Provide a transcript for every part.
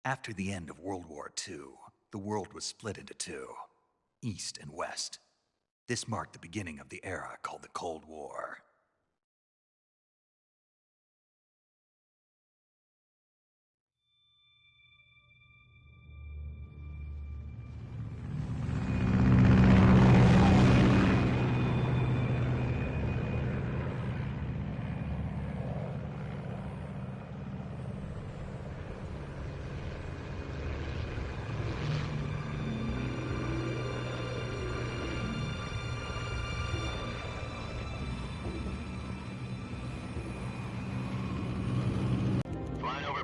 After the end of World War II, the world was split into two, East and West. This marked the beginning of the era called the Cold War.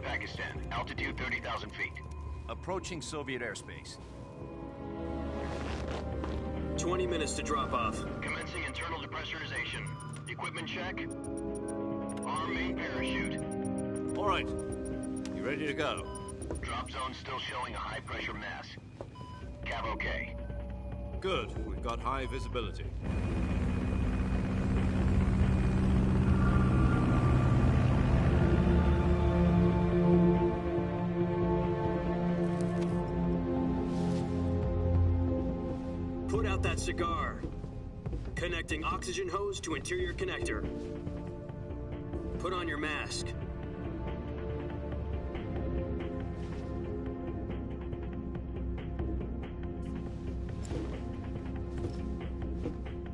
Pakistan, altitude 30,000 feet. Approaching Soviet airspace. 20 minutes to drop off. Commencing internal depressurization. Equipment check. Arm main parachute. All right. You ready to go? Drop zone still showing a high pressure mass. Cav okay. Good. We've got high visibility. Put out that cigar. Connecting oxygen hose to interior connector. Put on your mask.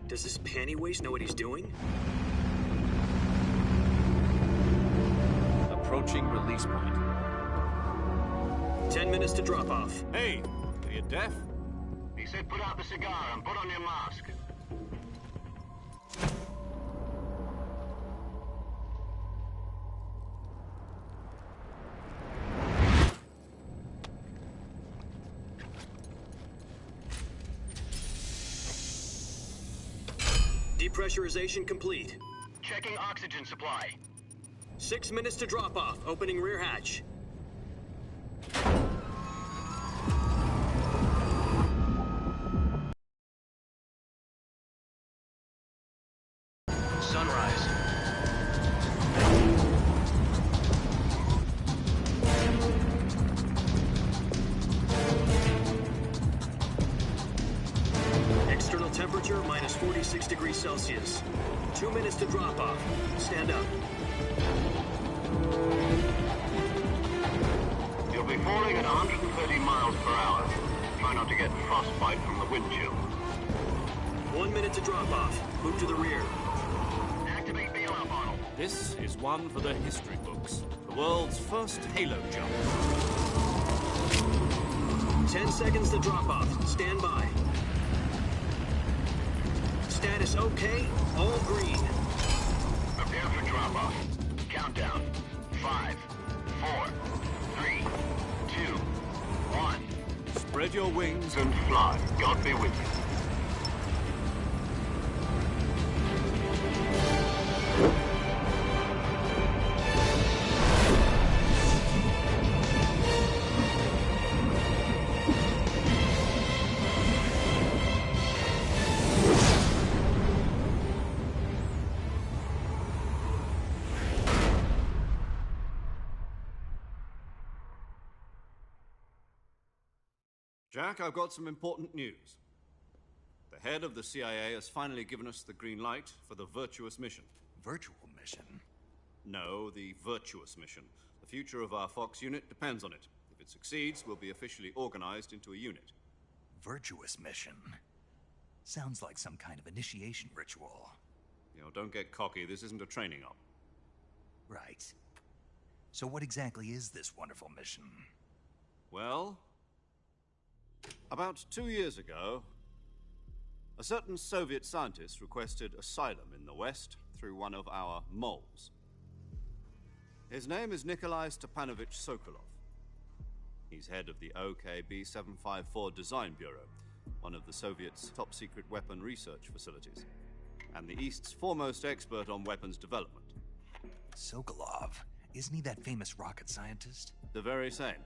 Does this panty waste know what he's doing? Approaching release point. 10 minutes to drop off. Hey, are you deaf? He said put out the cigar and put on your mask. Depressurization complete. Checking oxygen supply. 6 minutes to drop off. Opening rear hatch. Sunrise. External temperature minus 46 degrees Celsius. 2 minutes to drop off. Stand up. You'll be falling at 130 miles per hour. Try not to get frostbite from the wind chill. 1 minute to drop off. Move to the rear. Activate bailout model. This is one for the history books. The world's first halo jump. 10 seconds to drop off. Stand by. Status okay. All green. Prepare for drop-off. Countdown. 5, 4, 3, 2, 1. Spread your wings And fly. God be with you. Jack, I've got some important news. The head of the CIA has finally given us the green light for the virtuous mission. Virtual mission? No, the virtuous mission. The future of our Fox unit depends on it. If it succeeds, we'll be officially organized into a unit. Virtuous mission? Sounds like some kind of initiation ritual. You know, don't get cocky. This isn't a training op. Right. So what exactly is this wonderful mission? Well, about 2 years ago, a certain Soviet scientist requested asylum in the West through one of our moles. His name is Nikolai Stepanovich Sokolov. He's head of the OKB-754 Design Bureau, one of the Soviets' top-secret weapon research facilities, and the East's foremost expert on weapons development. Sokolov? Isn't he that famous rocket scientist? The very same.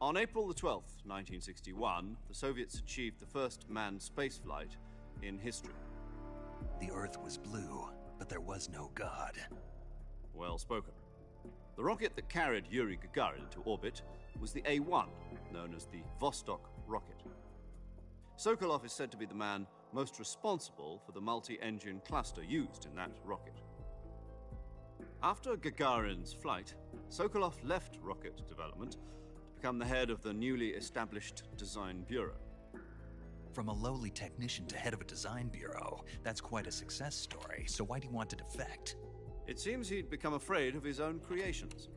On April the 12th, 1961, the Soviets achieved the first manned spaceflight in history. The Earth was blue, but there was no God. Well spoken. The rocket that carried Yuri Gagarin to orbit was the A-1, known as the Vostok rocket. Sokolov is said to be the man most responsible for the multi-engine cluster used in that rocket. After Gagarin's flight, Sokolov left rocket development to become the head of the newly established Design Bureau. From a lowly technician to head of a design bureau, that's quite a success story, so why do you want to defect? It seems he'd become afraid of his own creations.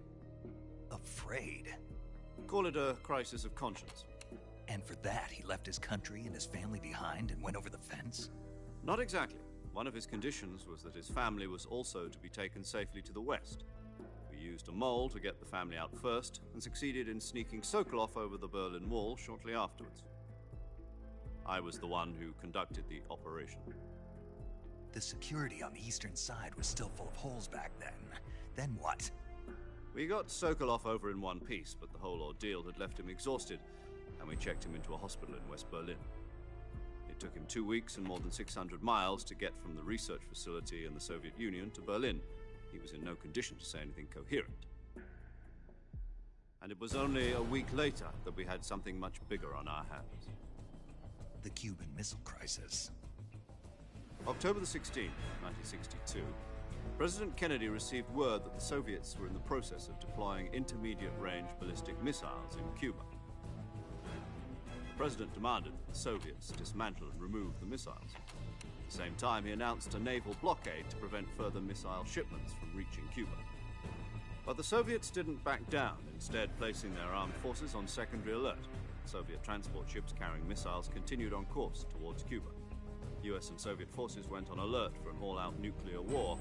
Afraid? Call it a crisis of conscience. And for that, he left his country and his family behind and went over the fence? Not exactly. One of his conditions was that his family was also to be taken safely to the west. We used a mole to get the family out first and succeeded in sneaking Sokolov over the Berlin Wall shortly afterwards. I was the one who conducted the operation. The security on the eastern side was still full of holes back then. Then what? We got Sokolov over in one piece, but the whole ordeal had left him exhausted, and we checked him into a hospital in West Berlin. It took him 2 weeks and more than 600 miles to get from the research facility in the Soviet Union to Berlin. He was in no condition to say anything coherent. And it was only a week later that we had something much bigger on our hands. The Cuban Missile Crisis. October the 16th, 1962, President Kennedy received word that the Soviets were in the process of deploying intermediate-range ballistic missiles in Cuba. The President demanded that the Soviets dismantle and remove the missiles. At the same time, he announced a naval blockade to prevent further missile shipments from reaching Cuba. But the Soviets didn't back down, instead placing their armed forces on secondary alert. Soviet transport ships carrying missiles continued on course towards Cuba. US and Soviet forces went on alert for an all-out nuclear war.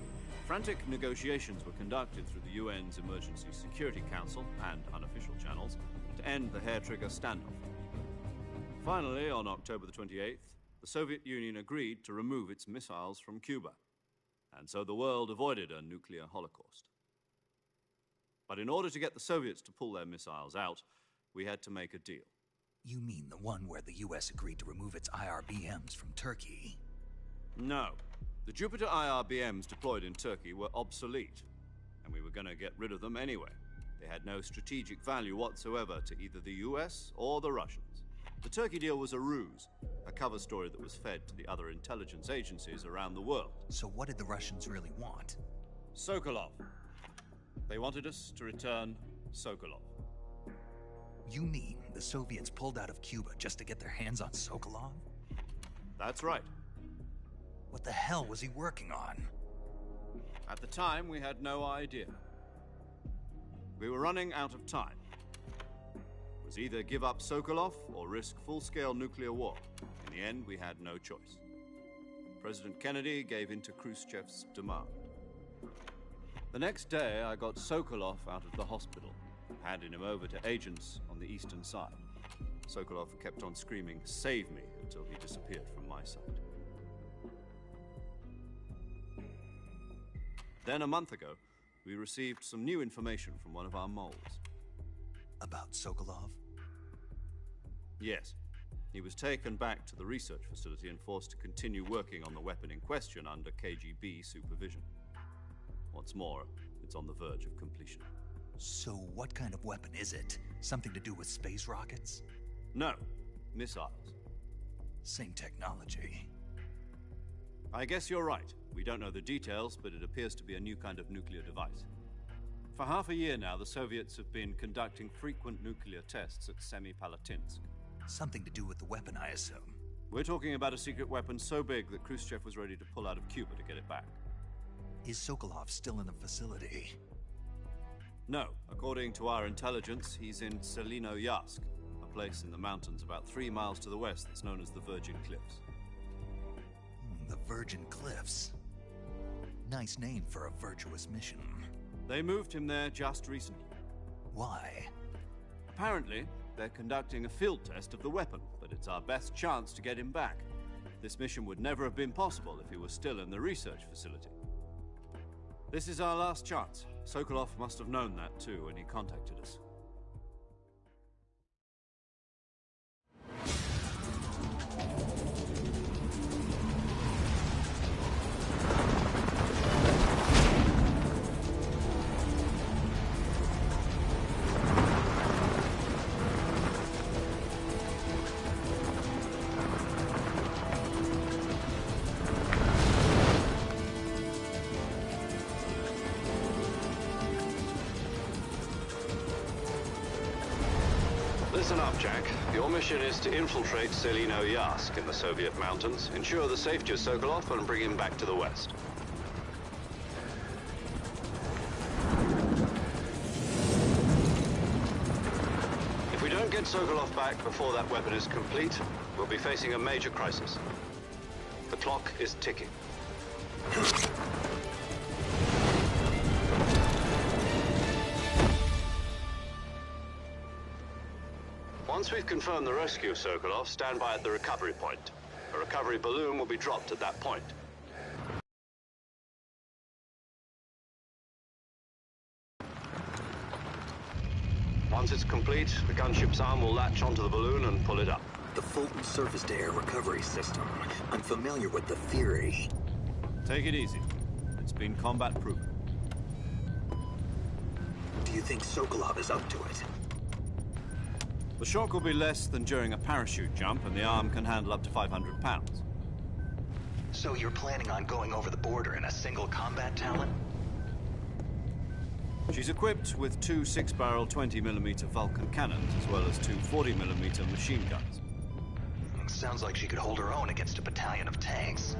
Frantic negotiations were conducted through the UN's Emergency Security Council and unofficial channels to end the hair-trigger standoff. Finally, on October the 28th, the Soviet Union agreed to remove its missiles from Cuba, and so the world avoided a nuclear holocaust. But in order to get the Soviets to pull their missiles out, we had to make a deal. You mean the one where the US agreed to remove its IRBMs from Turkey? No. The Jupiter IRBMs deployed in Turkey were obsolete, and we were going to get rid of them anyway. They had no strategic value whatsoever to either the US or the Russians. The Turkey deal was a ruse, a cover story that was fed to the other intelligence agencies around the world. So what did the Russians really want? Sokolov. They wanted us to return Sokolov. You mean the Soviets pulled out of Cuba just to get their hands on Sokolov? That's right. What the hell was he working on? At the time, we had no idea. We were running out of time. It was either give up Sokolov or risk full-scale nuclear war. In the end, we had no choice. President Kennedy gave in to Khrushchev's demand. The next day, I got Sokolov out of the hospital, handing him over to agents on the eastern side. Sokolov kept on screaming, "Save me," until he disappeared from my sight. Then a month ago, we received some new information from one of our moles. About Sokolov? Yes. He was taken back to the research facility and forced to continue working on the weapon in question under KGB supervision. What's more, it's on the verge of completion. So what kind of weapon is it? Something to do with space rockets? No, missiles. Same technology. I guess you're right. We don't know the details, but it appears to be a new kind of nuclear device. For half a year now, the Soviets have been conducting frequent nuclear tests at Semipalatinsk. Something to do with the weapon, I assume. We're talking about a secret weapon so big that Khrushchev was ready to pull out of Cuba to get it back. Is Sokolov still in the facility? No. According to our intelligence, he's in Selino-Yarsk, a place in the mountains about 3 miles to the west that's known as the Virgin Cliffs. The Virgin Cliffs. Nice name for a virtuous mission. They moved him there just recently. Why? Apparently, they're conducting a field test of the weapon, but it's our best chance to get him back. This mission would never have been possible if he was still in the research facility. This is our last chance. Sokolov must have known that too when he contacted us. Listen up, Jack. Your mission is to infiltrate Selino Yask in the Soviet mountains, ensure the safety of Sokolov, and bring him back to the West. If we don't get Sokolov back before that weapon is complete, we'll be facing a major crisis. The clock is ticking. Once we've confirmed the rescue of Sokolov, stand by at the recovery point. A recovery balloon will be dropped at that point. Once it's complete, the gunship's arm will latch onto the balloon and pull it up. The Fulton surface-to-air recovery system. I'm familiar with the theory. Take it easy. It's been combat-proven. Do you think Sokolov is up to it? The shock will be less than during a parachute jump, and the arm can handle up to 500 pounds. So you're planning on going over the border in a single combat Talon? She's equipped with two 6-barrel 20mm Vulcan cannons, as well as two 40mm machine guns. Sounds like she could hold her own against a battalion of tanks.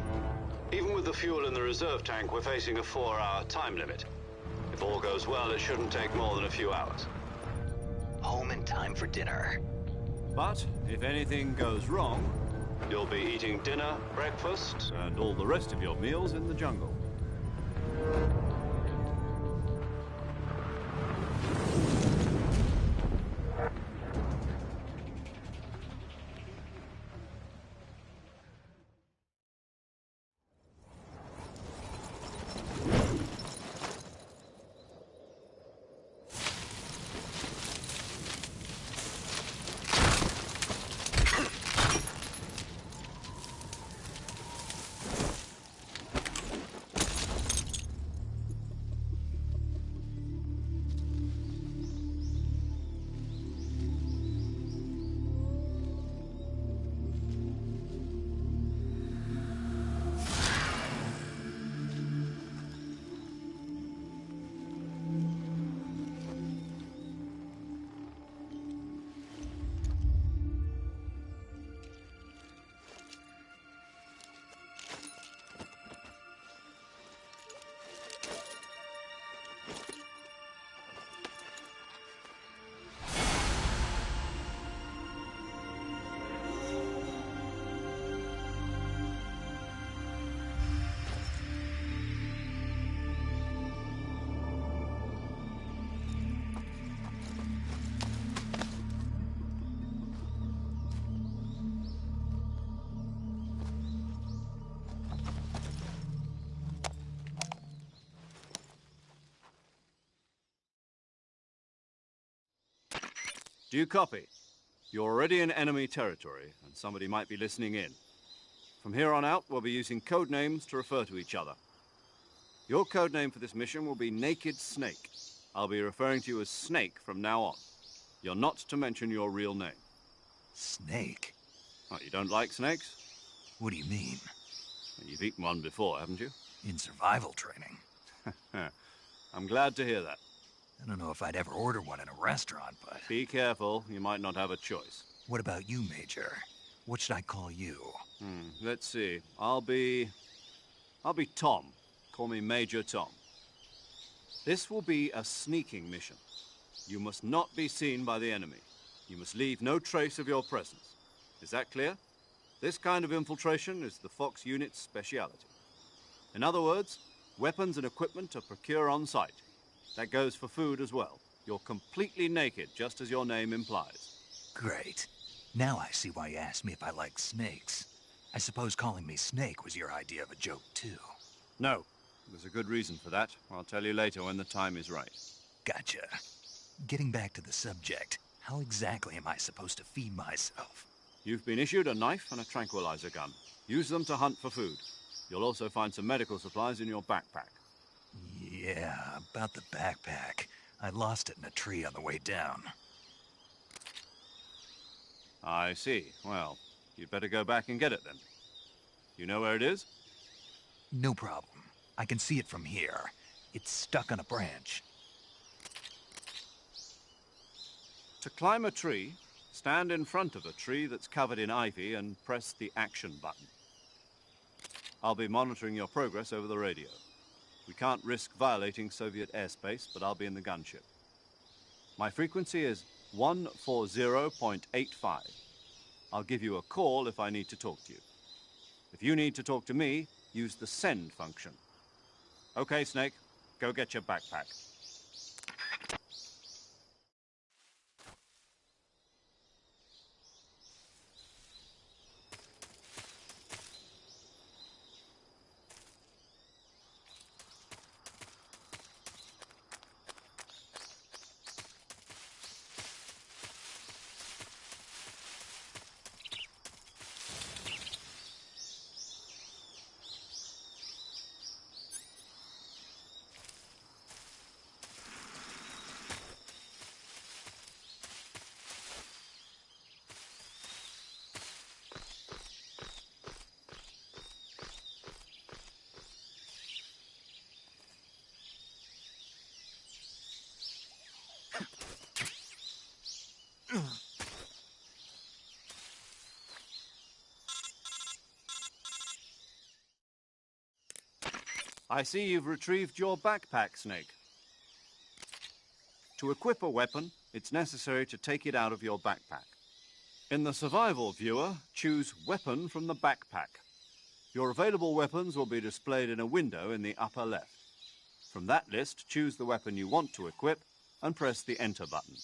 Even with the fuel in the reserve tank, we're facing a 4-hour time limit. If all goes well, it shouldn't take more than a few hours. Home in time for dinner. But if anything goes wrong, You'll be eating dinner, breakfast, and all the rest of your meals in the jungle. Do you copy? You're already in enemy territory, and somebody might be listening in. From here on out, we'll be using code names to refer to each other. Your code name for this mission will be Naked Snake. I'll be referring to you as Snake from now on. You're not to mention your real name. Snake? Oh, you don't like snakes? What do you mean? Well, you've eaten one before, haven't you? In survival training. I'm glad to hear that. I don't know if I'd ever order one in a restaurant, but... Be careful, you might not have a choice. What about you, Major? What should I call you? Let's see. I'll be Tom. Call me Major Tom. This will be a sneaking mission. You must not be seen by the enemy. You must leave no trace of your presence. Is that clear? This kind of infiltration is the Fox unit's speciality. In other words, weapons and equipment are procured on site. That goes for food as well. You're completely naked, just as your name implies. Great. Now I see why you asked me if I like snakes. I suppose calling me Snake was your idea of a joke, too. No. There's a good reason for that. I'll tell you later when the time is right. Gotcha. Getting back to the subject, how exactly am I supposed to feed myself? You've been issued a knife and a tranquilizer gun. Use them to hunt for food. You'll also find some medical supplies in your backpack. Yeah, about the backpack. I lost it in a tree on the way down. I see. Well, you'd better go back and get it then. You know where it is? No problem. I can see it from here. It's stuck on a branch. To climb a tree, Stand in front of a tree that's covered in ivy and press the action button. I'll be monitoring your progress over the radio. We can't risk violating Soviet airspace, but I'll be in the gunship. My frequency is 140.85. I'll give you a call if I need to talk to you. If you need to talk to me, use the send function. Okay, Snake, go get your backpack. I see you've retrieved your backpack, Snake. To equip a weapon, it's necessary to take it out of your backpack. In the survival viewer, choose Weapon from the backpack. Your available weapons will be displayed in a window in the upper left. From that list, choose the weapon you want to equip and press the Enter button.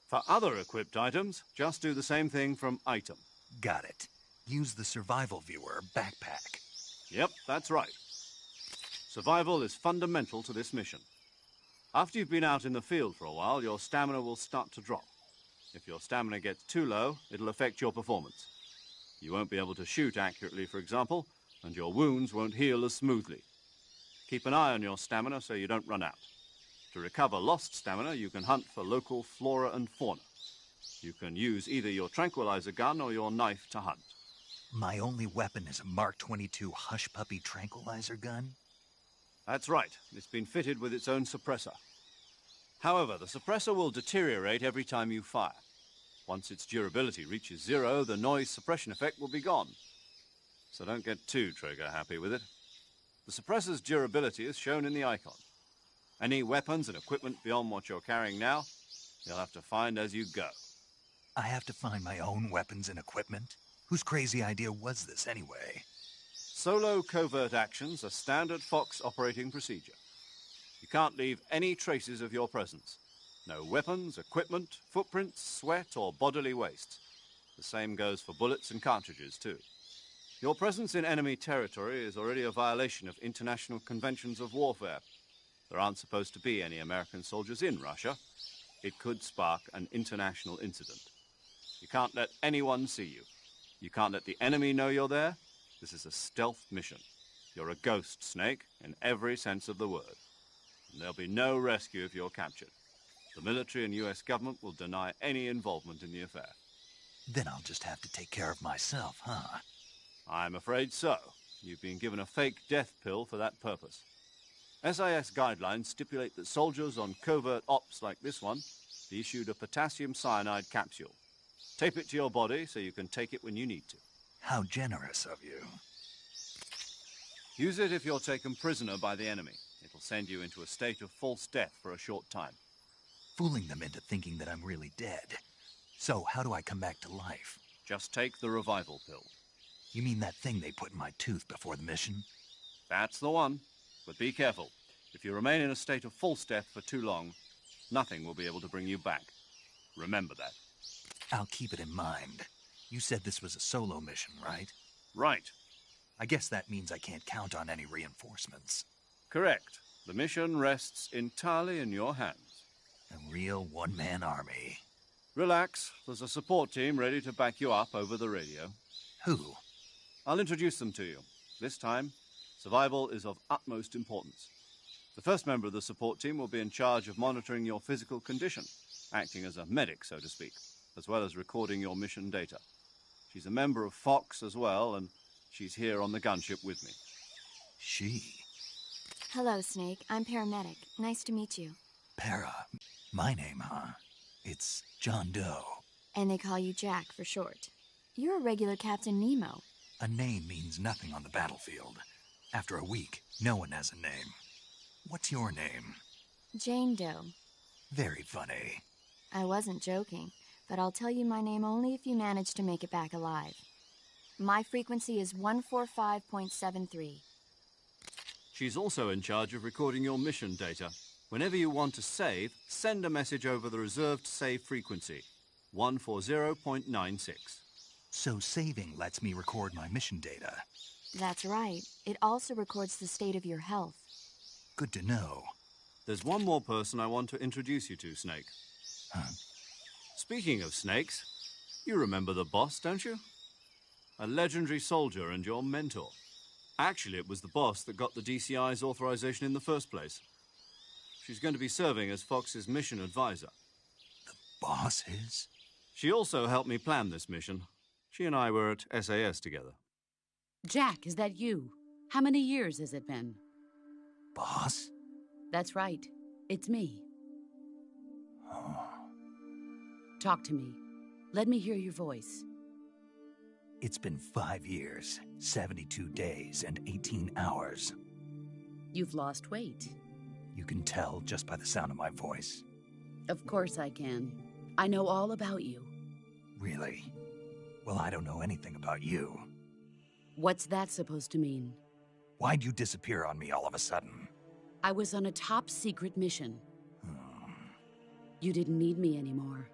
For other equipped items, just do the same thing from Item. Got it. Use the survival viewer backpack. Yep, that's right. Survival is fundamental to this mission. After you've been out in the field for a while, your stamina will start to drop. If your stamina gets too low, it'll affect your performance. You won't be able to shoot accurately, for example, and your wounds won't heal as smoothly. Keep an eye on your stamina so you don't run out. To recover lost stamina, you can hunt for local flora and fauna. You can use either your tranquilizer gun or your knife to hunt. My only weapon is a Mark 22 Hush Puppy tranquilizer gun? That's right. It's been fitted with its own suppressor. However, the suppressor will deteriorate every time you fire. Once its durability reaches 0, the noise suppression effect will be gone. So don't get too trigger-happy with it. The suppressor's durability is shown in the icon. Any weapons and equipment beyond what you're carrying now, you'll have to find as you go. I have to find my own weapons and equipment? Whose crazy idea was this anyway? Solo covert actions are standard Fox operating procedure. You can't leave any traces of your presence. No weapons, equipment, footprints, sweat, or bodily waste. The same goes for bullets and cartridges, too. Your presence in enemy territory is already a violation of international conventions of warfare. There aren't supposed to be any American soldiers in Russia. It could spark an international incident. You can't let anyone see you. You can't let the enemy know you're there. This is a stealth mission. You're a ghost, Snake, in every sense of the word. And there'll be no rescue if you're captured. The military and U.S. government will deny any involvement in the affair. Then I'll just have to take care of myself, huh? I'm afraid so. You've been given a fake death pill for that purpose. SIS guidelines stipulate that soldiers on covert ops like this one be issued a potassium cyanide capsule. Tape it to your body so you can take it when you need to. How generous of you. Use it if you're taken prisoner by the enemy. It'll send you into a state of false death for a short time. Fooling them into thinking that I'm really dead. So how do I come back to life? Just take the revival pill. You mean that thing they put in my tooth before the mission? That's the one. But be careful. If you remain in a state of false death for too long, nothing will be able to bring you back. Remember that. I'll keep it in mind. You said this was a solo mission, right? Right. I guess that means I can't count on any reinforcements. Correct. The mission rests entirely in your hands. A real one-man army. Relax. There's a support team ready to back you up over the radio. Who? I'll introduce them to you. This time, survival is of utmost importance. The first member of the support team will be in charge of monitoring your physical condition, acting as a medic, so to speak, as well as recording your mission data. She's a member of Fox as well, and she's here on the gunship with me. She? Hello, Snake. I'm paramedic. Nice to meet you. Para. My name, huh? It's John Doe. And they call you Jack for short. You're a regular Captain Nemo. A name means nothing on the battlefield. After a week, no one has a name. What's your name? Jane Doe. Very funny. I wasn't joking, but I'll tell you my name only if you manage to make it back alive. My frequency is 145.73. She's also in charge of recording your mission data. Whenever you want to save, send a message over the reserved save frequency, 140.96. So saving lets me record my mission data. That's right. It also records the state of your health. Good to know. There's one more person I want to introduce you to, Snake. Huh? Speaking of snakes, you remember the boss, don't you? A legendary soldier and your mentor. Actually, it was the boss that got the DCI's authorization in the first place. She's going to be serving as Fox's mission advisor. The boss is? She also helped me plan this mission. She and I were at SAS together. Jack, is that you? How many years has it been? Boss? That's right. It's me. Oh. Talk to me. Let me hear your voice. It's been 5 years, 72 days, and 18 hours. You've lost weight. You can tell just by the sound of my voice. Of course I can. I know all about you. Really? Well, I don't know anything about you. What's that supposed to mean? Why'd you disappear on me all of a sudden? I was on a top-secret mission. You didn't need me anymore.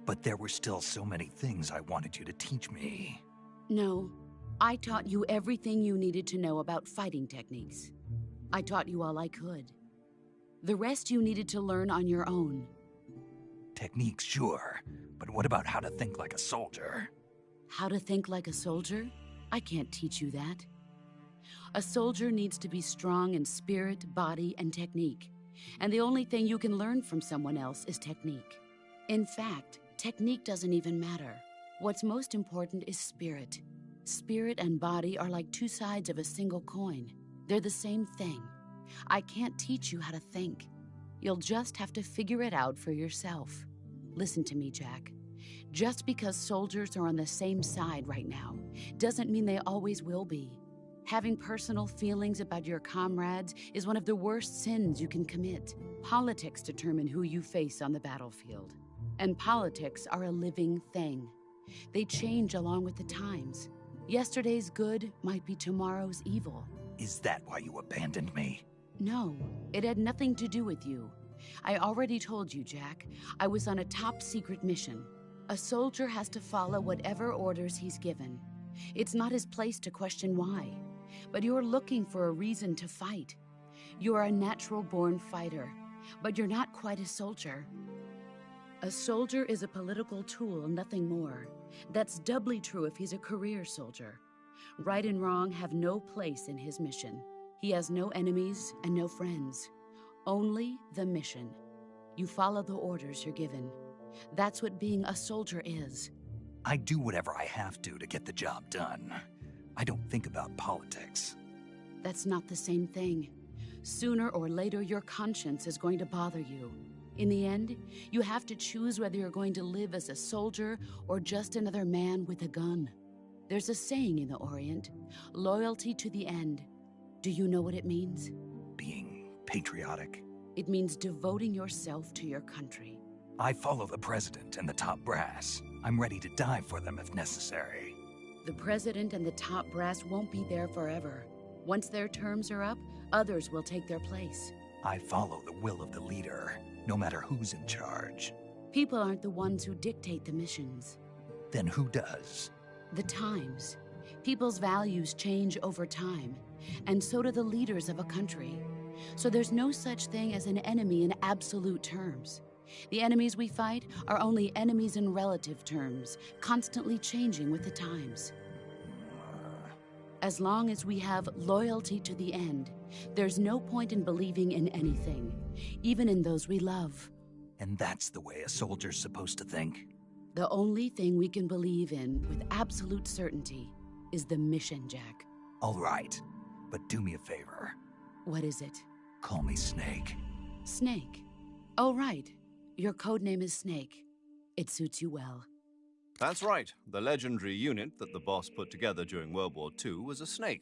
But there were still so many things I wanted you to teach me. No, I taught you everything you needed to know about fighting techniques. I taught you all I could. The rest you needed to learn on your own. Techniques, sure. But what about how to think like a soldier? How to think like a soldier? I can't teach you that. A soldier needs to be strong in spirit, body, and technique. And the only thing you can learn from someone else is technique. In fact, technique doesn't even matter. What's most important is spirit. Spirit and body are like two sides of a single coin. They're the same thing. I can't teach you how to think. You'll just have to figure it out for yourself. Listen to me, Jack. Just because soldiers are on the same side right now doesn't mean they always will be. Having personal feelings about your comrades is one of the worst sins you can commit. Politics determine who you face on the battlefield. And politics are a living thing. They change along with the times. Yesterday's good might be tomorrow's evil. Is that why you abandoned me? No, it had nothing to do with you. I already told you, Jack. I was on a top-secret mission. A soldier has to follow whatever orders he's given. It's not his place to question why. But you're looking for a reason to fight. You're a natural-born fighter, but you're not quite a soldier. A soldier is a political tool, nothing more. That's doubly true if he's a career soldier. Right and wrong have no place in his mission. He has no enemies and no friends. Only the mission. You follow the orders you're given. That's what being a soldier is. I do whatever I have to get the job done. I don't think about politics. That's not the same thing. Sooner or later, your conscience is going to bother you. In the end, you have to choose whether you're going to live as a soldier or just another man with a gun. There's a saying in the Orient, loyalty to the end. Do you know what it means? Being patriotic. It means devoting yourself to your country. I follow the president and the top brass. I'm ready to die for them if necessary. The president and the top brass won't be there forever. Once their terms are up, others will take their place. I follow the will of the leader, no matter who's in charge. People aren't the ones who dictate the missions. Then who does? The times. People's values change over time, and so do the leaders of a country. So there's no such thing as an enemy in absolute terms. The enemies we fight are only enemies in relative terms, constantly changing with the times. As long as we have loyalty to the end, there's no point in believing in anything, even in those we love. And that's the way a soldier's supposed to think? The only thing we can believe in with absolute certainty is the mission, Jack. All right, but do me a favor. What is it? Call me Snake. Snake. Oh, right. Your code name is Snake. It suits you well. That's right. The legendary unit that the boss put together during World War II was a snake.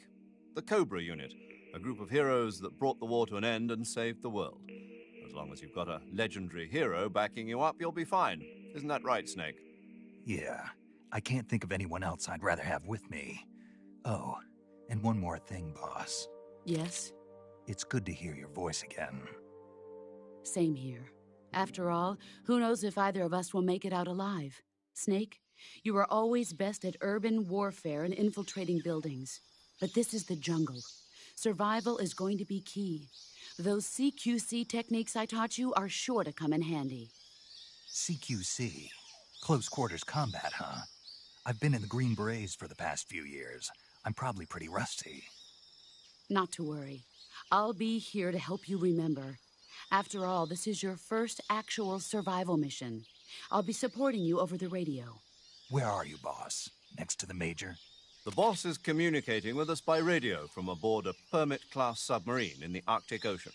The Cobra unit, a group of heroes that brought the war to an end and saved the world. As long as you've got a legendary hero backing you up, you'll be fine. Isn't that right, Snake? Yeah, I can't think of anyone else I'd rather have with me. Oh, and one more thing, boss. Yes? It's good to hear your voice again. Same here. After all, who knows if either of us will make it out alive? Snake, you are always best at urban warfare and infiltrating buildings. But this is the jungle. Survival is going to be key. Those CQC techniques I taught you are sure to come in handy. CQC? Close quarters combat, huh? I've been in the Green Berets for the past few years. I'm probably pretty rusty. Not to worry. I'll be here to help you remember. After all, this is your first actual survival mission. I'll be supporting you over the radio. Where are you, boss? Next to the Major? The boss is communicating with us by radio from aboard a Permit-class submarine in the Arctic Ocean.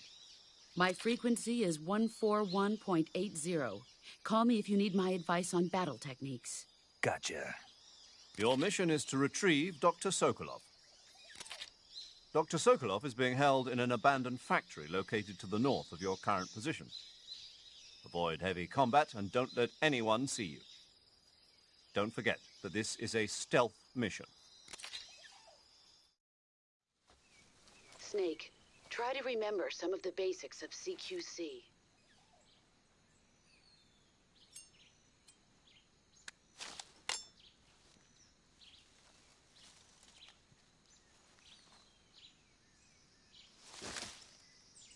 My frequency is 141.80. Call me if you need my advice on battle techniques. Gotcha. Your mission is to retrieve Dr. Sokolov. Dr. Sokolov is being held in an abandoned factory located to the north of your current position. Avoid heavy combat and don't let anyone see you. Don't forget that this is a stealth mission. Snake, try to remember some of the basics of CQC.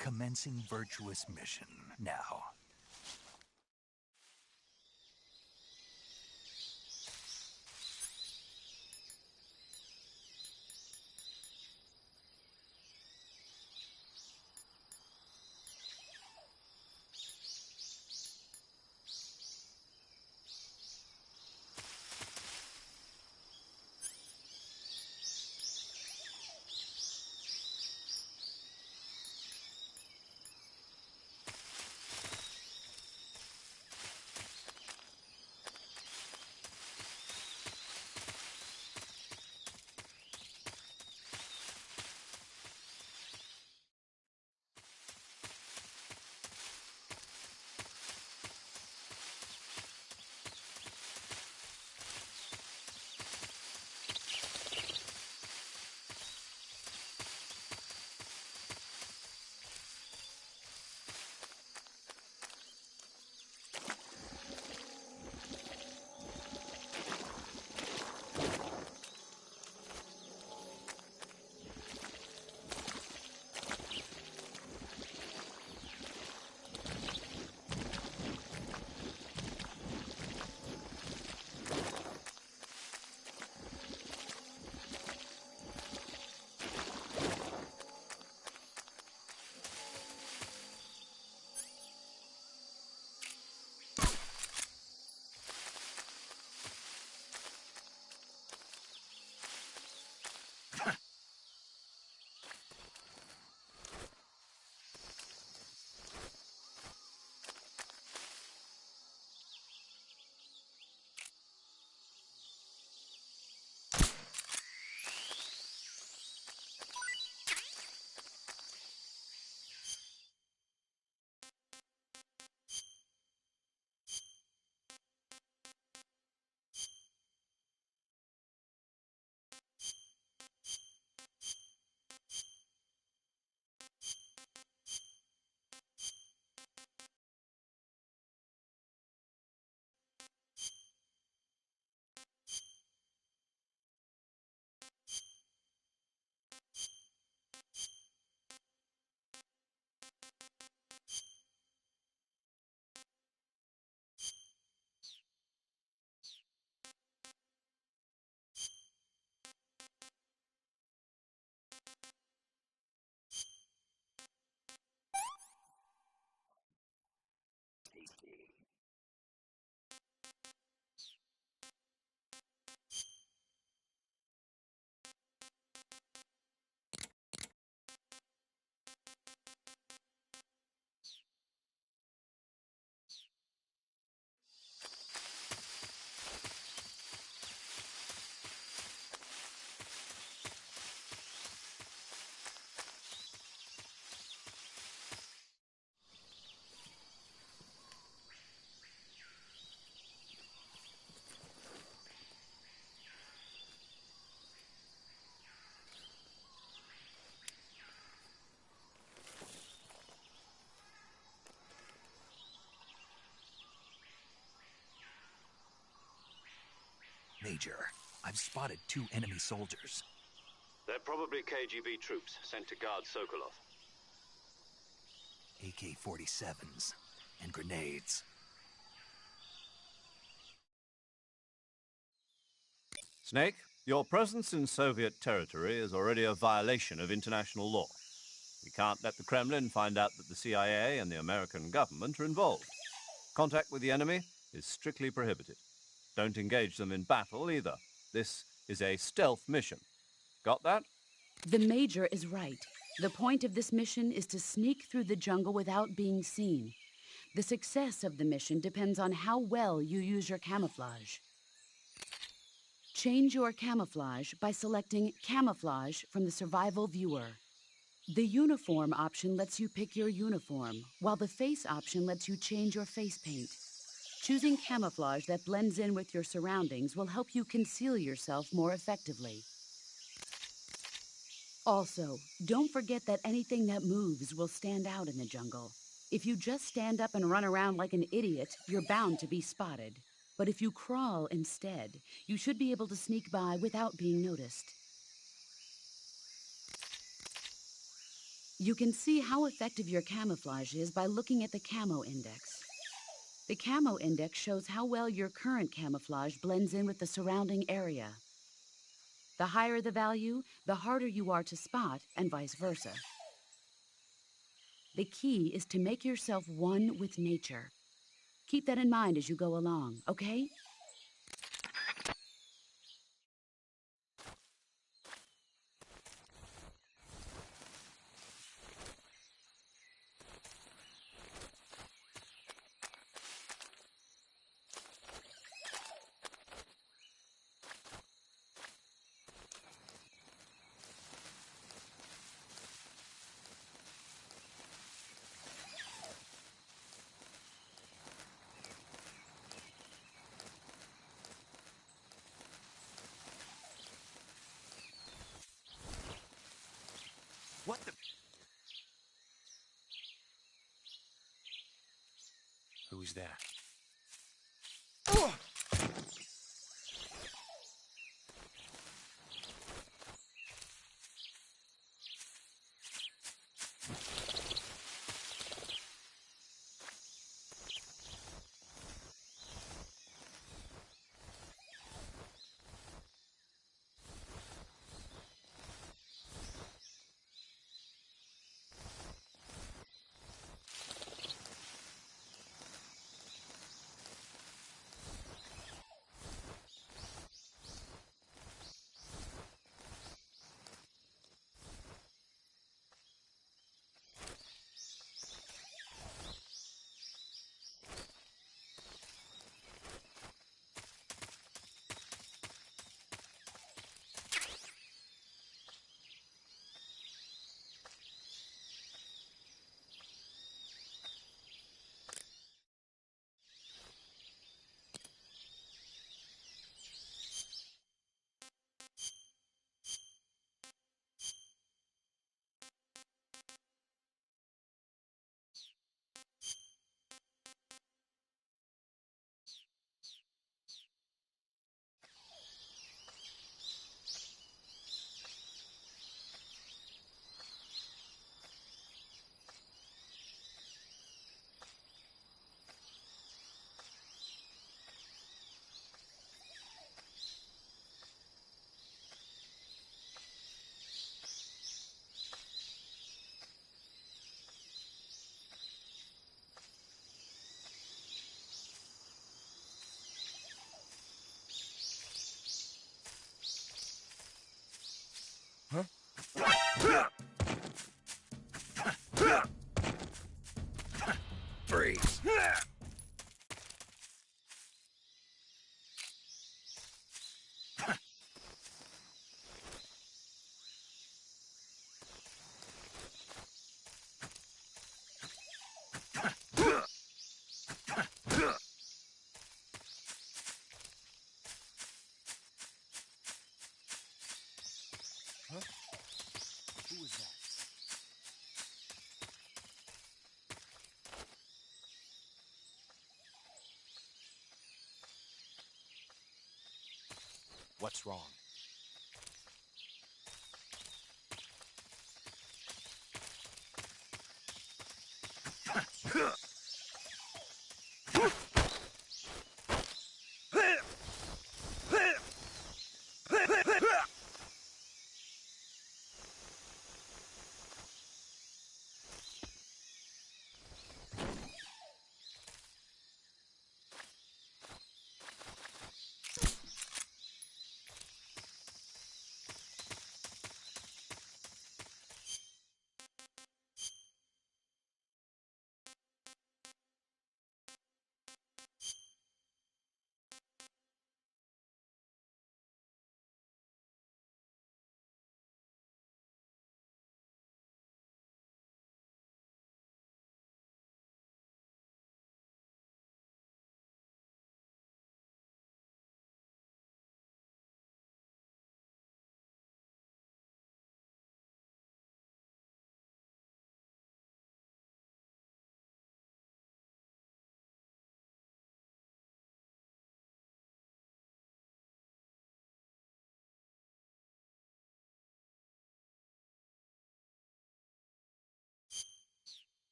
Commencing virtuous mission now. Major, I've spotted 2 enemy soldiers. They're probably KGB troops sent to guard Sokolov. AK-47s and grenades. Snake, your presence in Soviet territory is already a violation of international law. We can't let the Kremlin find out that the CIA and the American government are involved. Contact with the enemy is strictly prohibited. Don't engage them in battle either. This is a stealth mission. Got that? The Major is right. The point of this mission is to sneak through the jungle without being seen. The success of the mission depends on how well you use your camouflage. Change your camouflage by selecting Camouflage from the Survival Viewer. The Uniform option lets you pick your uniform, while the Face option lets you change your face paint. Choosing camouflage that blends in with your surroundings will help you conceal yourself more effectively. Also, don't forget that anything that moves will stand out in the jungle. If you just stand up and run around like an idiot, you're bound to be spotted. But if you crawl instead, you should be able to sneak by without being noticed. You can see how effective your camouflage is by looking at the Camo Index. The Camo Index shows how well your current camouflage blends in with the surrounding area. The higher the value, the harder you are to spot, and vice versa. The key is to make yourself one with nature. Keep that in mind as you go along, okay? What the... Who's that? Freeze! Who was What's wrong?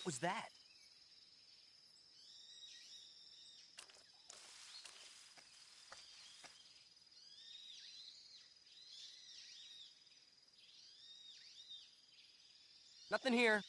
What was that? Nothing here.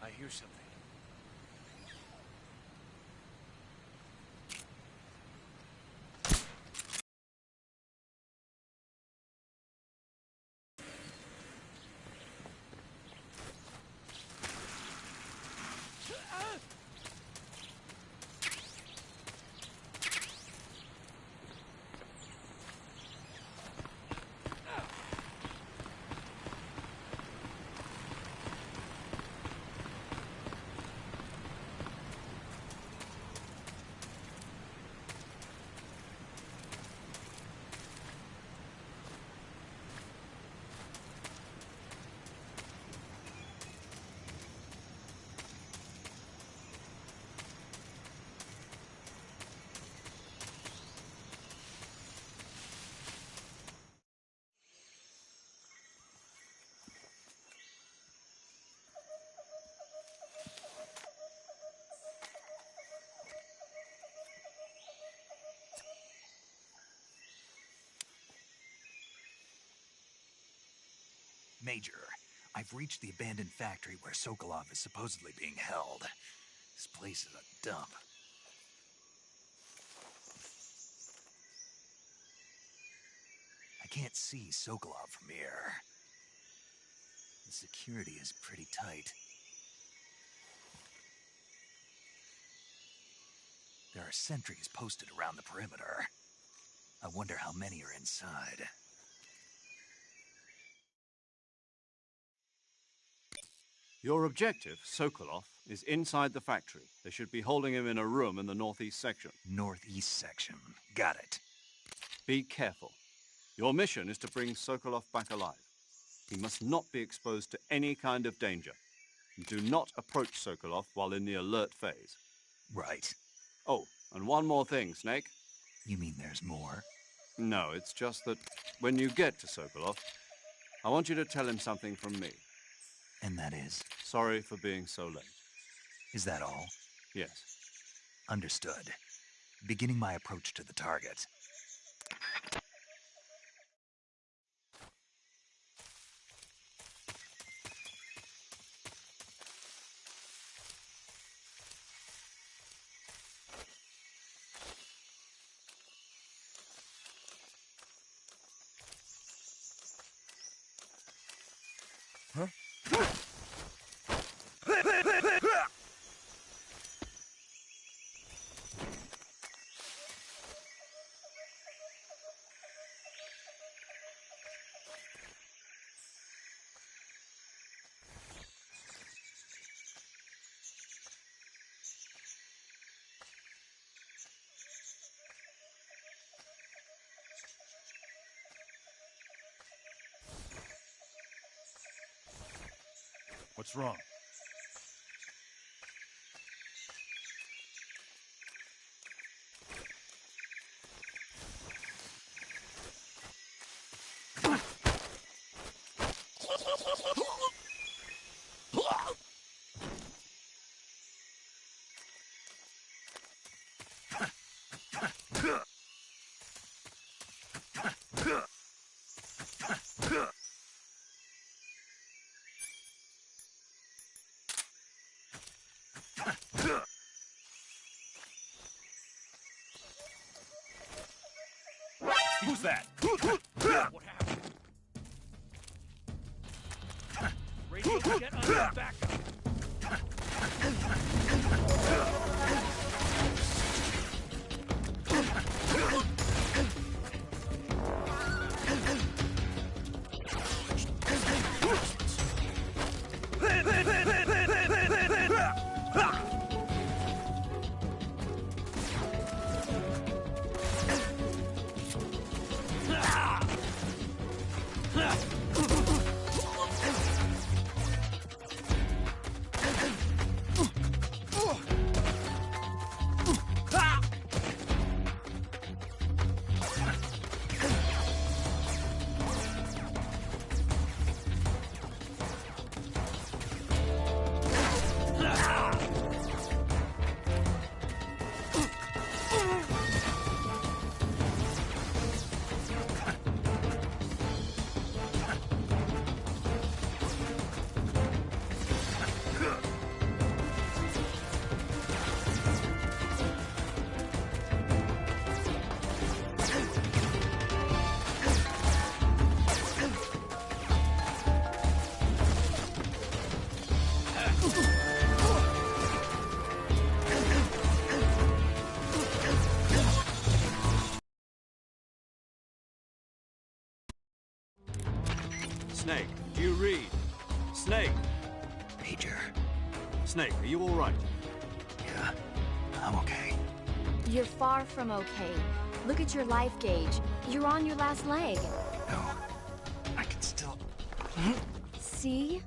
I hear something. Major, I've reached the abandoned factory where Sokolov is supposedly being held. This place is a dump. I can't see Sokolov from here. The security is pretty tight. There are sentries posted around the perimeter. I wonder how many are inside. Your objective, Sokolov, is inside the factory. They should be holding him in a room in the northeast section. Northeast section. Got it. Be careful. Your mission is to bring Sokolov back alive. He must not be exposed to any kind of danger. And do not approach Sokolov while in the alert phase. Right. Oh, and one more thing, Snake. You mean there's more? No, it's just that when you get to Sokolov, I want you to tell him something from me. And that is? Sorry for being so late. Is that all? Yes. Understood. Beginning my approach to the target. What's wrong? Who's that? What happened? Radio, get under backup. Snake, do you read? Snake! Major. Snake, are you all right? Yeah, I'm okay. You're far from okay. Look at your life gauge. You're on your last leg. No, I can still... See?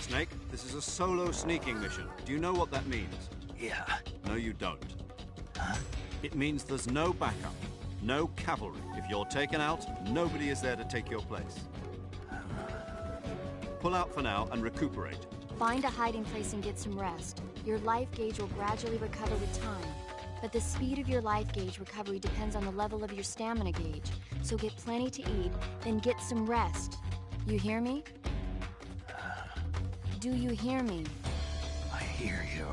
Snake, this is a solo sneaking mission. Do you know what that means? Yeah. No, you don't. Huh? It means there's no backup, no cavalry. If you're taken out, nobody is there to take your place. Pull out for now and recuperate. Find a hiding place and get some rest. Your life gauge will gradually recover with time. But the speed of your life gauge recovery depends on the level of your stamina gauge. So get plenty to eat, then get some rest. You hear me? Do you hear me? I hear you.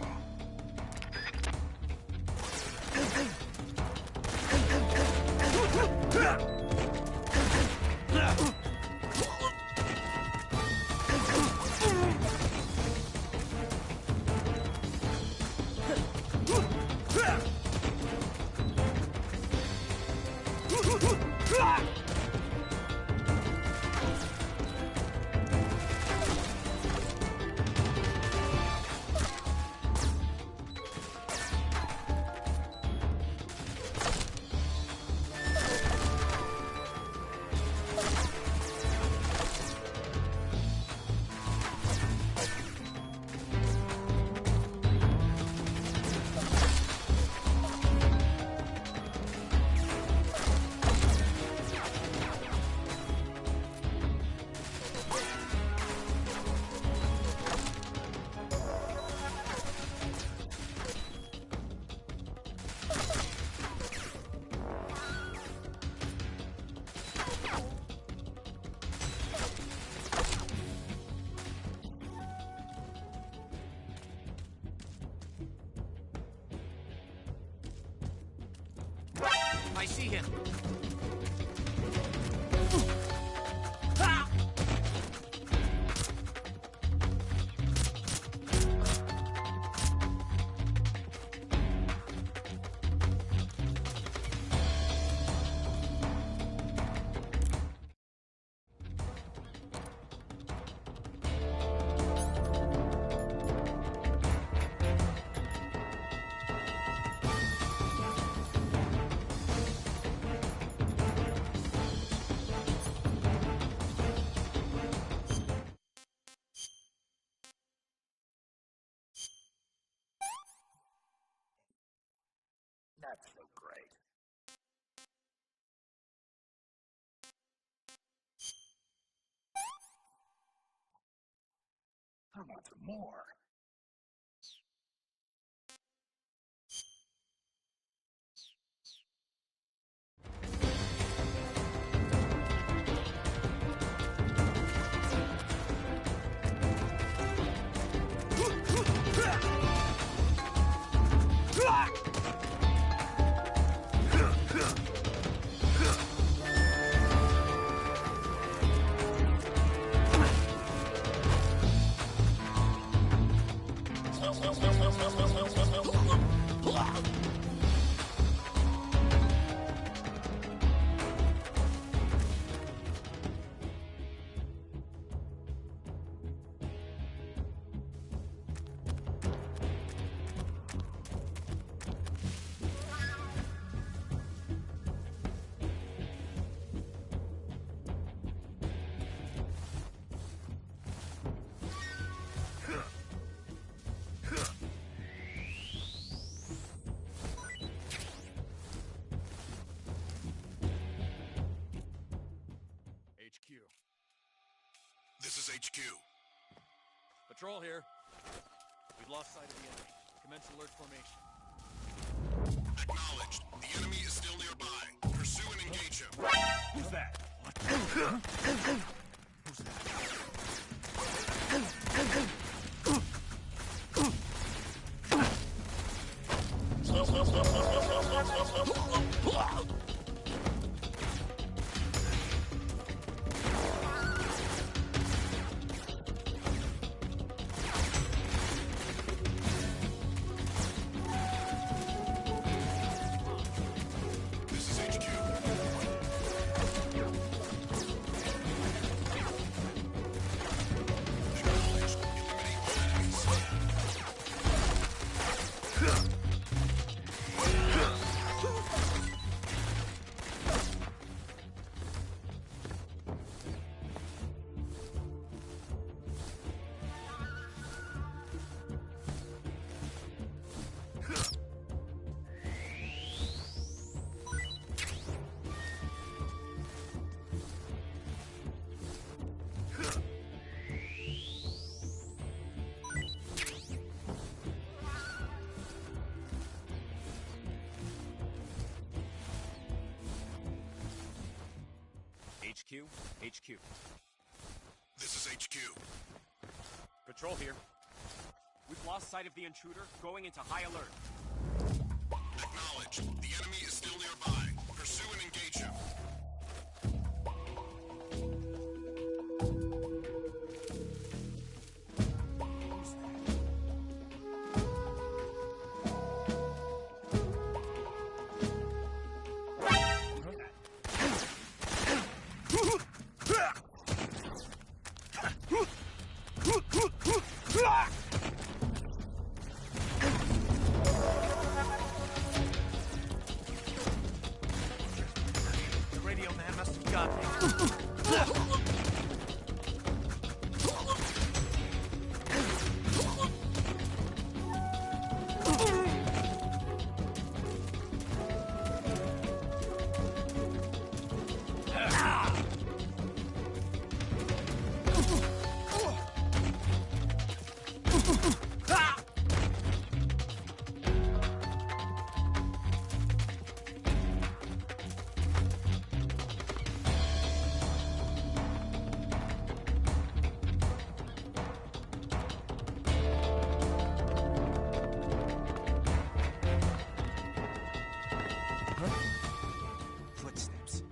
I see him. That's so great. I want some more. HQ. This is HQ. Patrol here. We've lost sight of the enemy. Commence alert formation. Acknowledged. The enemy is still nearby. Pursue and engage him. Who's that? What? Who's that? This is HQ. Acknowledged. Eliminate all enemies. HQ. This is HQ. Patrol here. We've lost sight of the intruder, going into high alert. Acknowledge. The enemy is still nearby. Pursue and engage him. Radio man must have got me. Footsteps.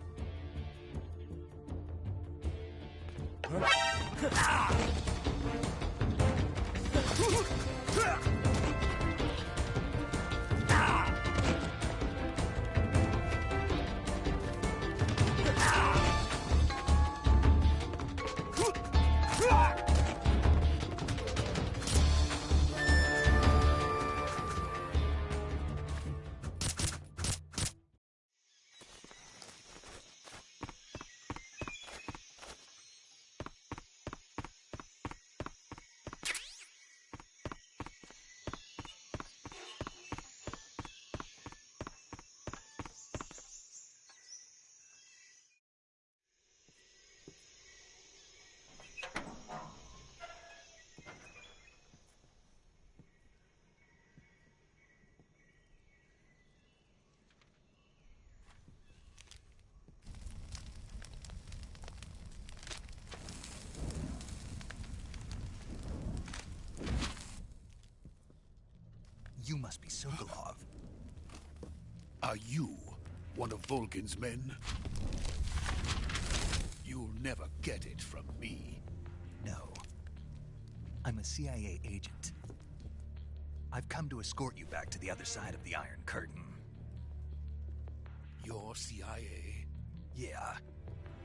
You must be Sokolov. Are you one of Volgin's men? You'll never get it from me. No. I'm a CIA agent. I've come to escort you back to the other side of the Iron Curtain. You're CIA? Yeah.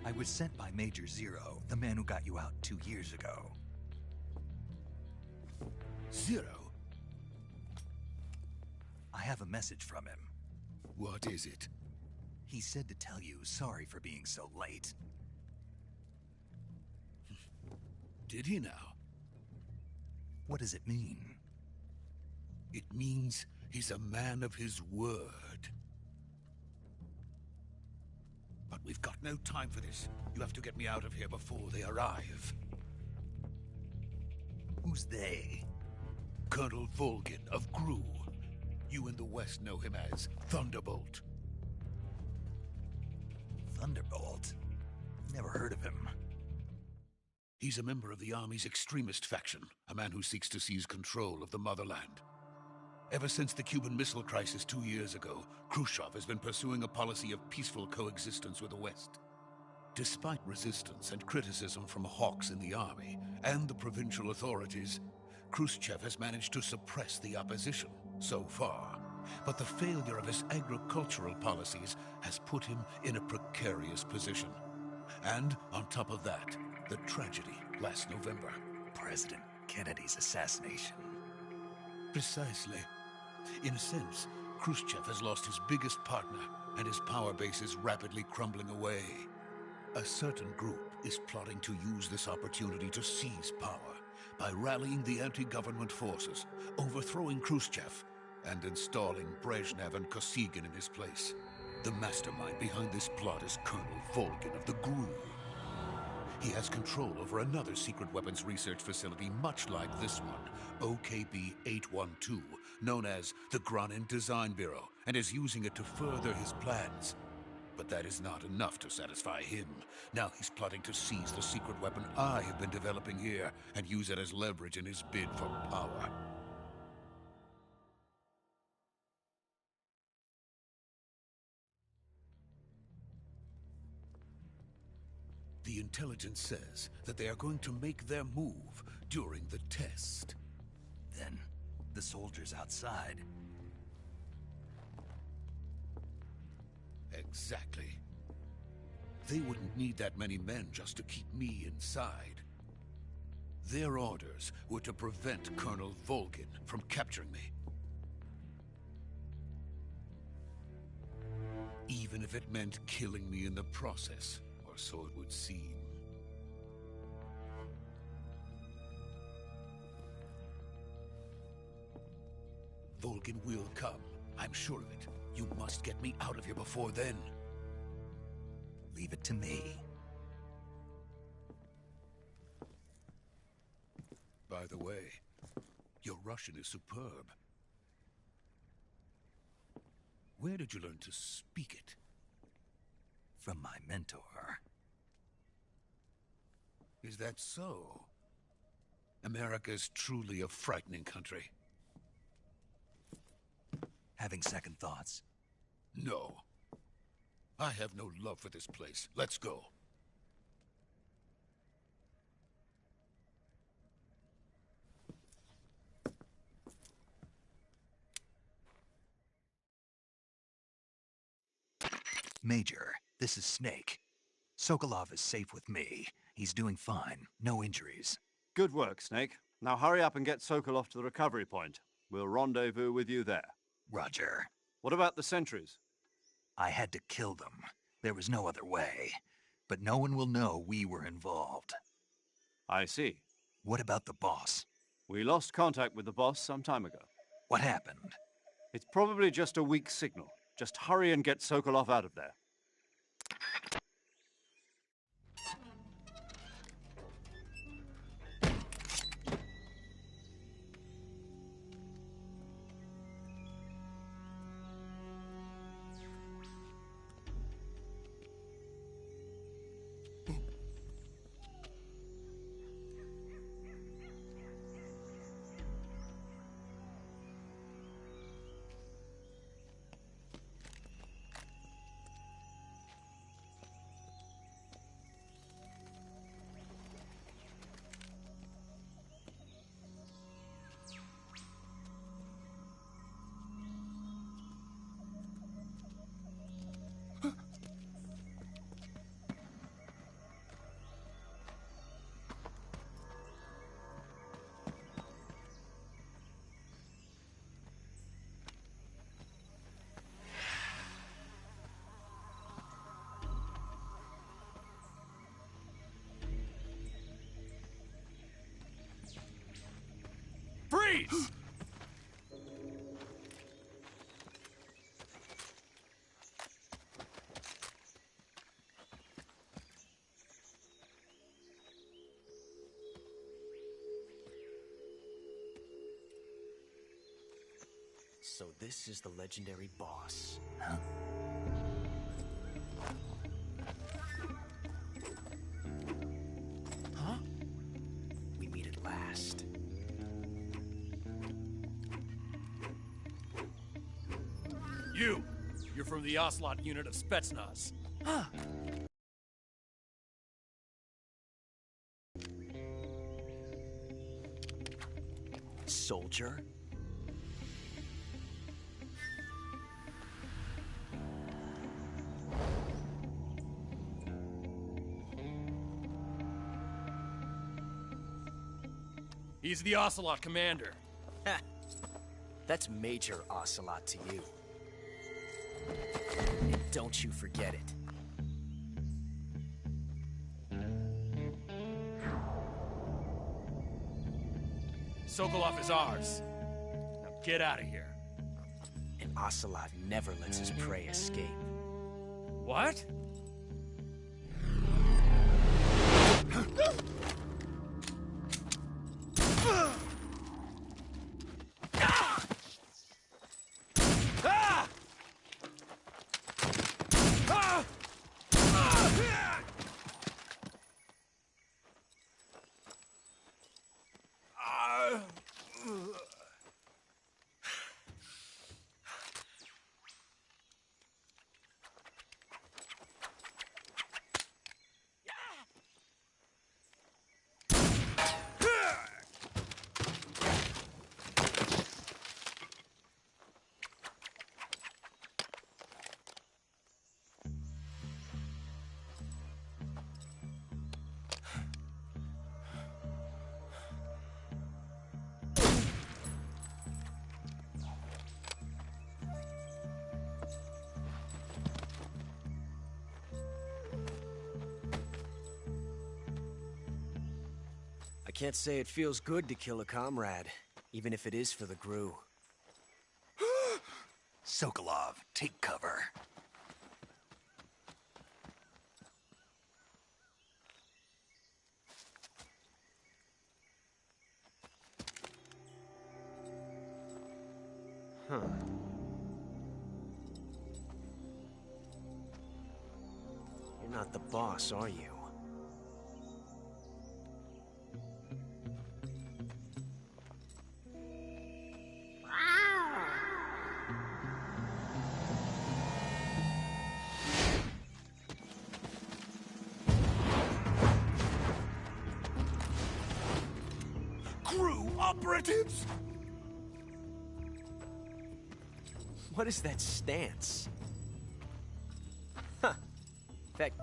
I was sent by Major Zero, the man who got you out 2 years ago. Zero? I have a message from him. What is it? He said to tell you sorry for being so late. Did he now? What does it mean? It means he's a man of his word. But we've got no time for this. You have to get me out of here before they arrive. Who's they? Colonel Volgin of Gru. You in the West know him as Thunderbolt. Thunderbolt? Never heard of him. He's a member of the Army's extremist faction, a man who seeks to seize control of the motherland. Ever since the Cuban Missile Crisis 2 years ago, Khrushchev has been pursuing a policy of peaceful coexistence with the West. Despite resistance and criticism from hawks in the army and the provincial authorities, Khrushchev has managed to suppress the opposition so far. But the failure of his agricultural policies has put him in a precarious position. And on top of that, the tragedy last November. President Kennedy's assassination. Precisely. In a sense, Khrushchev has lost his biggest partner, and his power base is rapidly crumbling away. A certain group is plotting to use this opportunity to seize power by rallying the anti-government forces, overthrowing Khrushchev, and installing Brezhnev and Kosygin in his place. The mastermind behind this plot is Colonel Volgin of the GRU. He has control over another secret weapons research facility much like this one, OKB-812, known as the Granin Design Bureau, and is using it to further his plans. But that is not enough to satisfy him. Now he's plotting to seize the secret weapon I have been developing here and use it as leverage in his bid for power. The intelligence says that they are going to make their move during the test. Then, the soldiers outside. Exactly. They wouldn't need that many men just to keep me inside. Their orders were to prevent Colonel Volgin from capturing me. Even if it meant killing me in the process, or so it would seem. Volgin will come. I'm sure of it. You must get me out of here before then. Leave it to me. By the way, your Russian is superb. Where did you learn to speak it? From my mentor. Is that so? America is truly a frightening country. Having second thoughts? No. I have no love for this place. Let's go. Major, this is Snake. Sokolov is safe with me. He's doing fine. No injuries. Good work, Snake. Now hurry up and get Sokolov to the recovery point. We'll rendezvous with you there. Roger. What about the sentries? I had to kill them. There was no other way. But no one will know we were involved. I see. What about the boss? We lost contact with the boss some time ago. What happened? It's probably just a weak signal. Just hurry and get Sokolov out of there. Freeze! So this is the legendary boss. Huh? Huh? We meet at last. You're from the Ocelot unit of Spetsnaz. Huh. Soldier? He's the Ocelot commander. Ha! That's Major Ocelot to you. And don't you forget it. Sokolov is ours. Now get out of here. And Ocelot never lets his prey escape. What? can't say it feels good to kill a comrade, even if it is for the Gru. Sokolov, take cover. Huh. You're not the boss, are you? Crew operatives! What is that stance? Huh. In fact,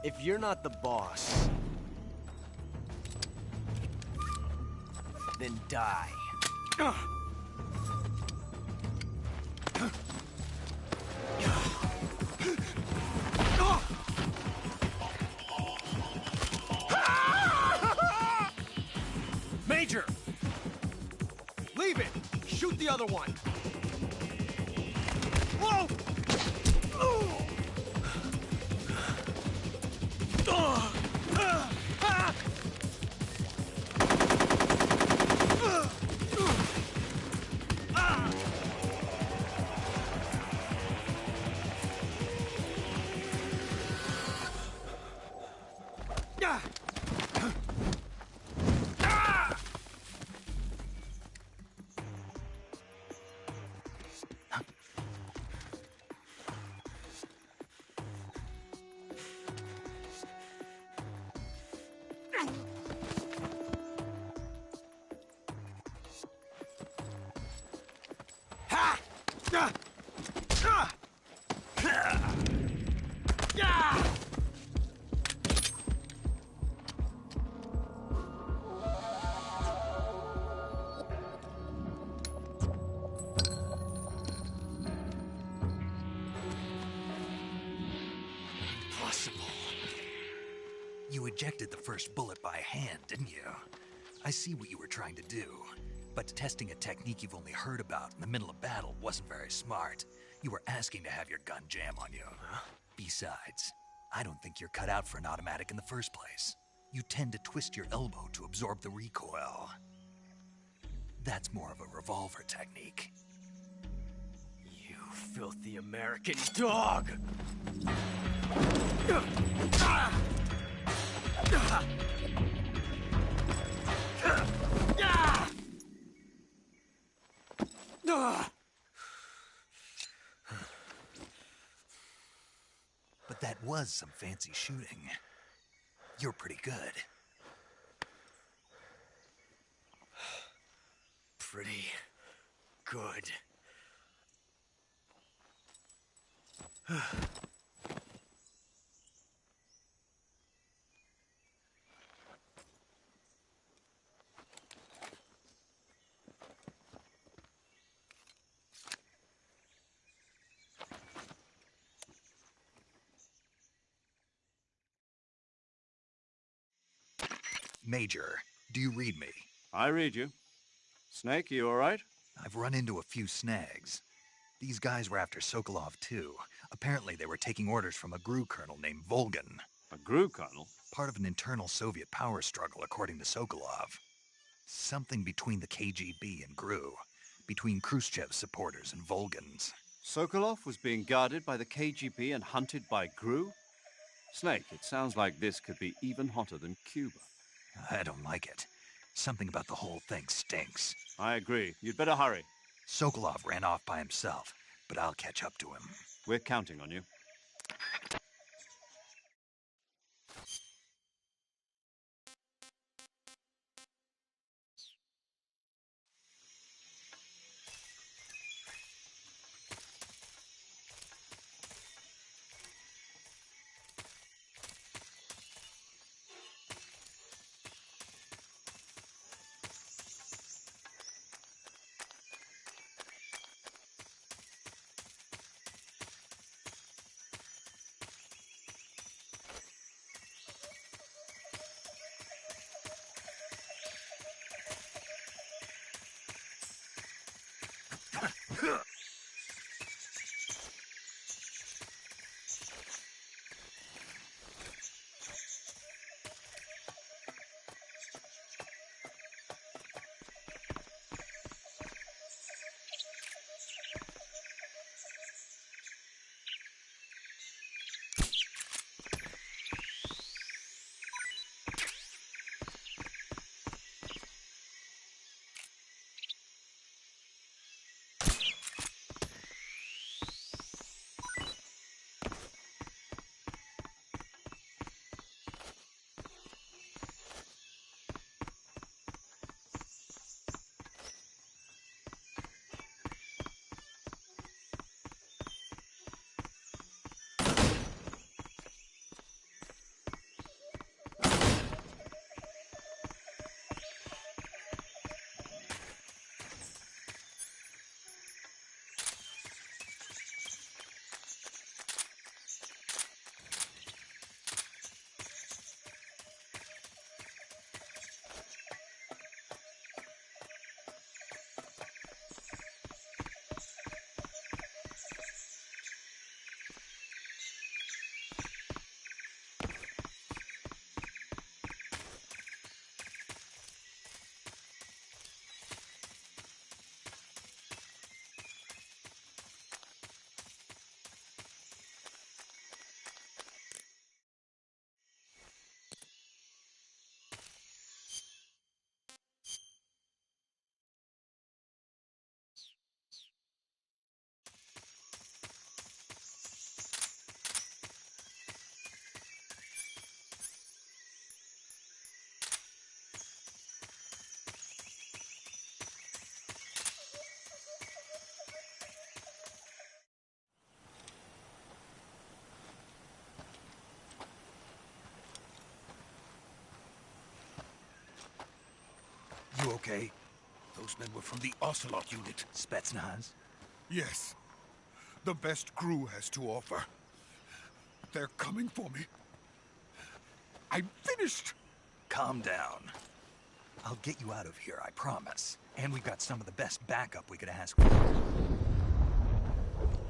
if you're not the boss, then die. Major! Leave it! Shoot the other one! Whoa! You ejected the first bullet by hand, didn't you? I see what you were trying to do. But testing a technique you've only heard about in the middle of battle wasn't very smart. You were asking to have your gun jam on you. Huh? Besides, I don't think you're cut out for an automatic in the first place. You tend to twist your elbow to absorb the recoil. That's more of a revolver technique. You filthy American dog! But that was some fancy shooting. You're pretty good. Pretty good. Major, do you read me? I read you. Snake, you all right? I've run into a few snags. These guys were after Sokolov, too. Apparently, they were taking orders from a GRU colonel named Volgan. A GRU colonel? Part of an internal Soviet power struggle, according to Sokolov. Something between the KGB and GRU. Between Khrushchev's supporters and Volgan's. Sokolov was being guarded by the KGB and hunted by GRU? Snake, it sounds like this could be even hotter than Cuba. I don't like it. Something about the whole thing stinks. I agree. You'd better hurry. Sokolov ran off by himself, but I'll catch up to him. We're counting on you. You okay? Those men were from the Ocelot unit. Spetsnaz? Yes. The best crew has to offer. They're coming for me. I'm finished! Calm down. I'll get you out of here, I promise. And we've got some of the best backup we could ask for.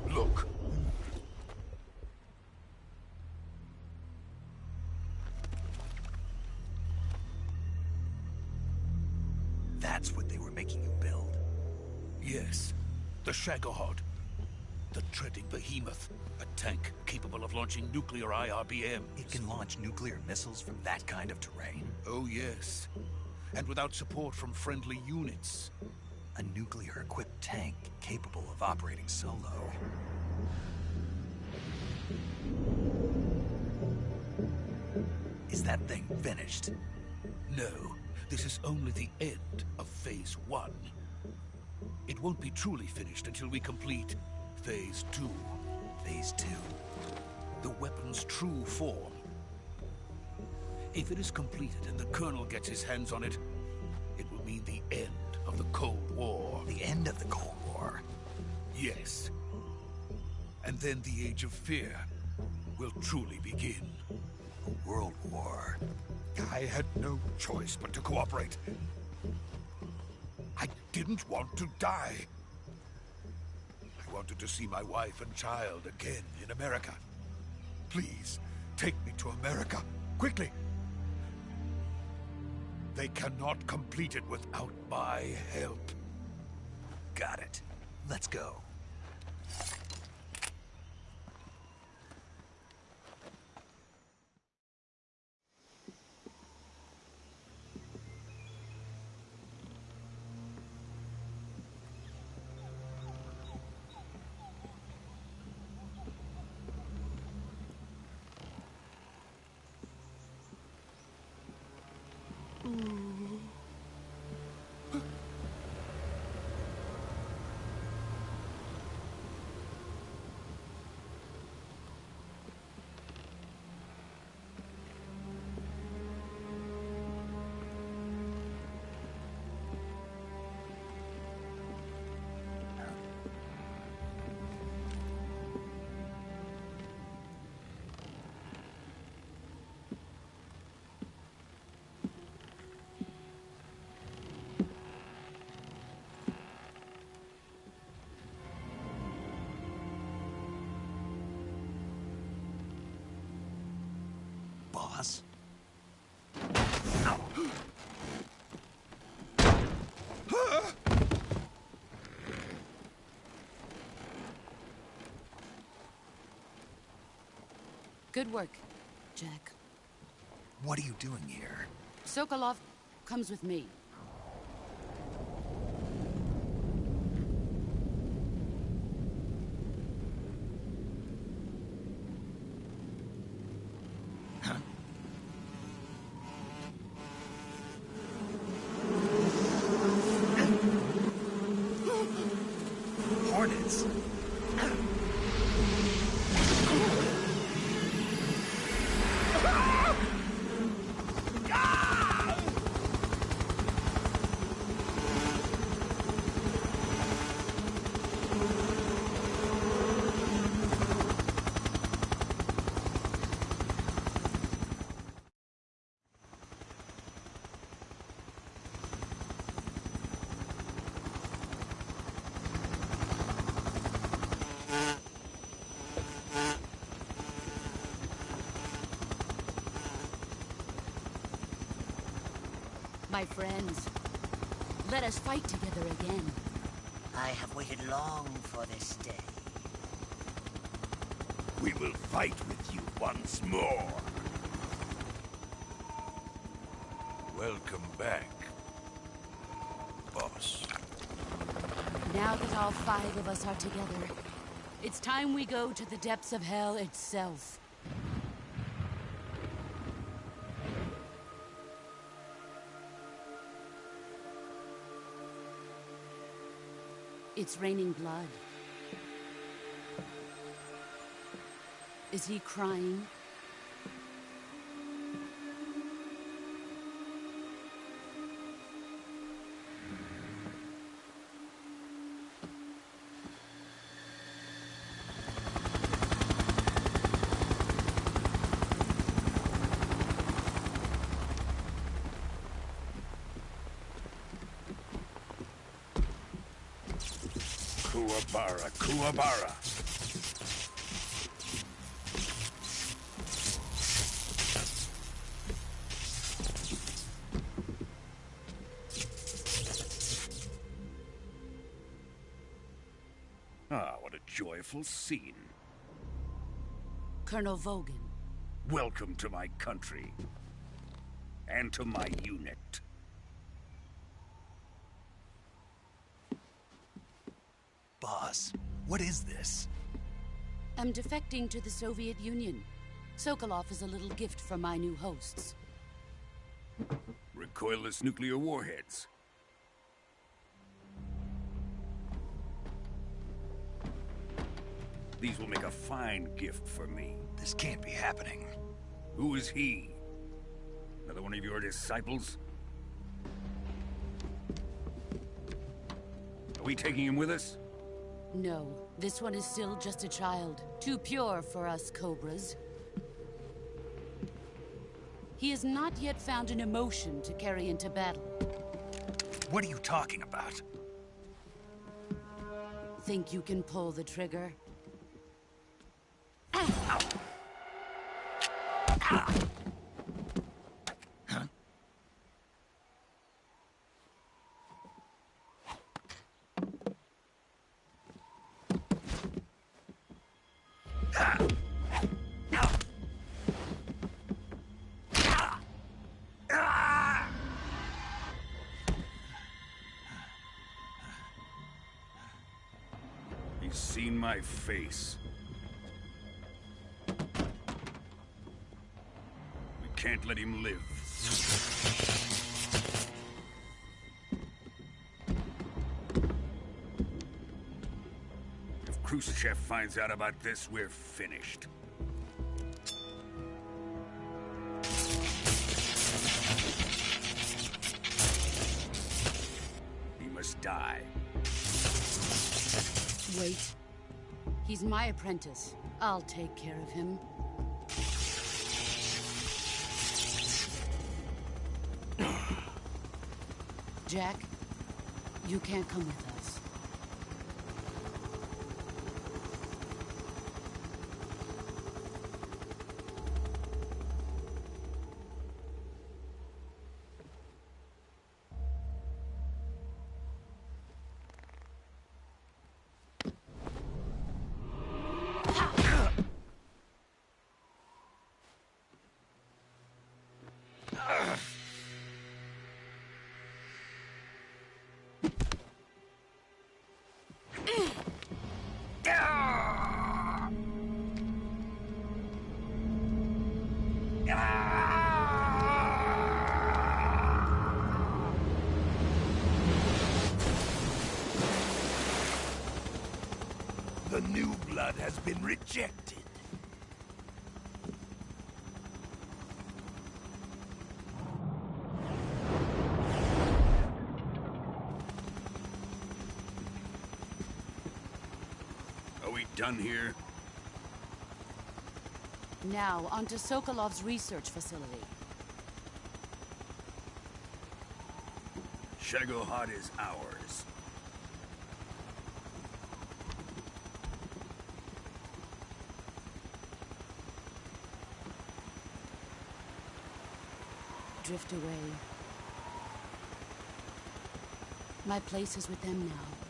Look. That's what they were making you build? Yes. The Shagohod. The treading behemoth. A tank capable of launching nuclear IRBMs. It can launch nuclear missiles from that kind of terrain? Oh, yes. And without support from friendly units. A nuclear-equipped tank capable of operating solo. Is that thing finished? No. This is only the end of Phase 1. It won't be truly finished until we complete Phase 2. Phase 2? The weapon's true form. If it is completed and the Colonel gets his hands on it, it will mean the end of the Cold War. The end of the Cold War? Yes. And then the Age of Fear will truly begin. A world war. I had no choice but to cooperate. I didn't want to die. I wanted to see my wife and child again in America. Please, take me to America, quickly. They cannot complete it without my help. Got it. Let's go. Good work, Jack. What are you doing here? Sokolov comes with me. Hornets. My friends, let us fight together again. I have waited long for this day. We will fight with you once more. Welcome back, boss. Now that all 5 of us are together, it's time we go to the depths of hell itself. It's raining blood. Is he crying? Kuwabara, Kuwabara. Ah, what a joyful scene. Colonel Vogan. Welcome to my country. And to my unit. Boss, what is this? I'm defecting to the Soviet Union. Sokolov is a little gift from my new hosts. Recoilless nuclear warheads. These will make a fine gift for me. This can't be happening. Who is he? Another one of your disciples? Are we taking him with us? No, this one is still just a child. Too pure for us Cobras. He has not yet found an emotion to carry into battle. What are you talking about? Think you can pull the trigger? He's seen my face. We can't let him live. If Khrushchev finds out about this, we're finished. He must die. Wait. He's my apprentice. I'll take care of him. Jack, you can't come with us. new blood has been rejected. Are we done here? Now, on to Sokolov's research facility. Shagohod is ours. Drift away. My place is with them now.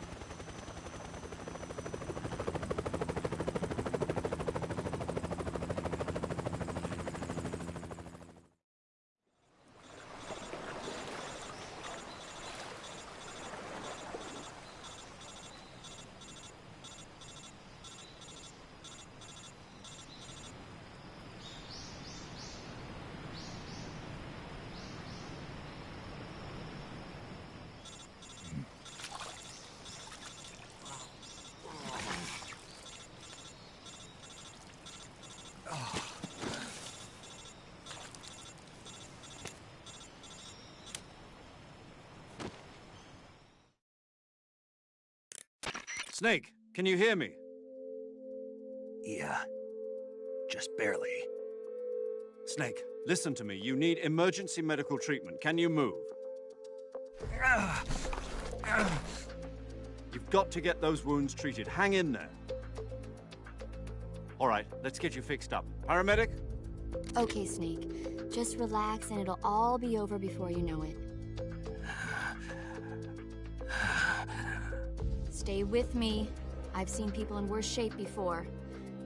Snake, can you hear me? Yeah. Just barely. Snake, listen to me. You need emergency medical treatment. Can you move? You've got to get those wounds treated. Hang in there. All right, let's get you fixed up. Paramedic? Okay, Snake. Just relax and it'll all be over before you know it. Stay with me. I've seen people in worse shape before.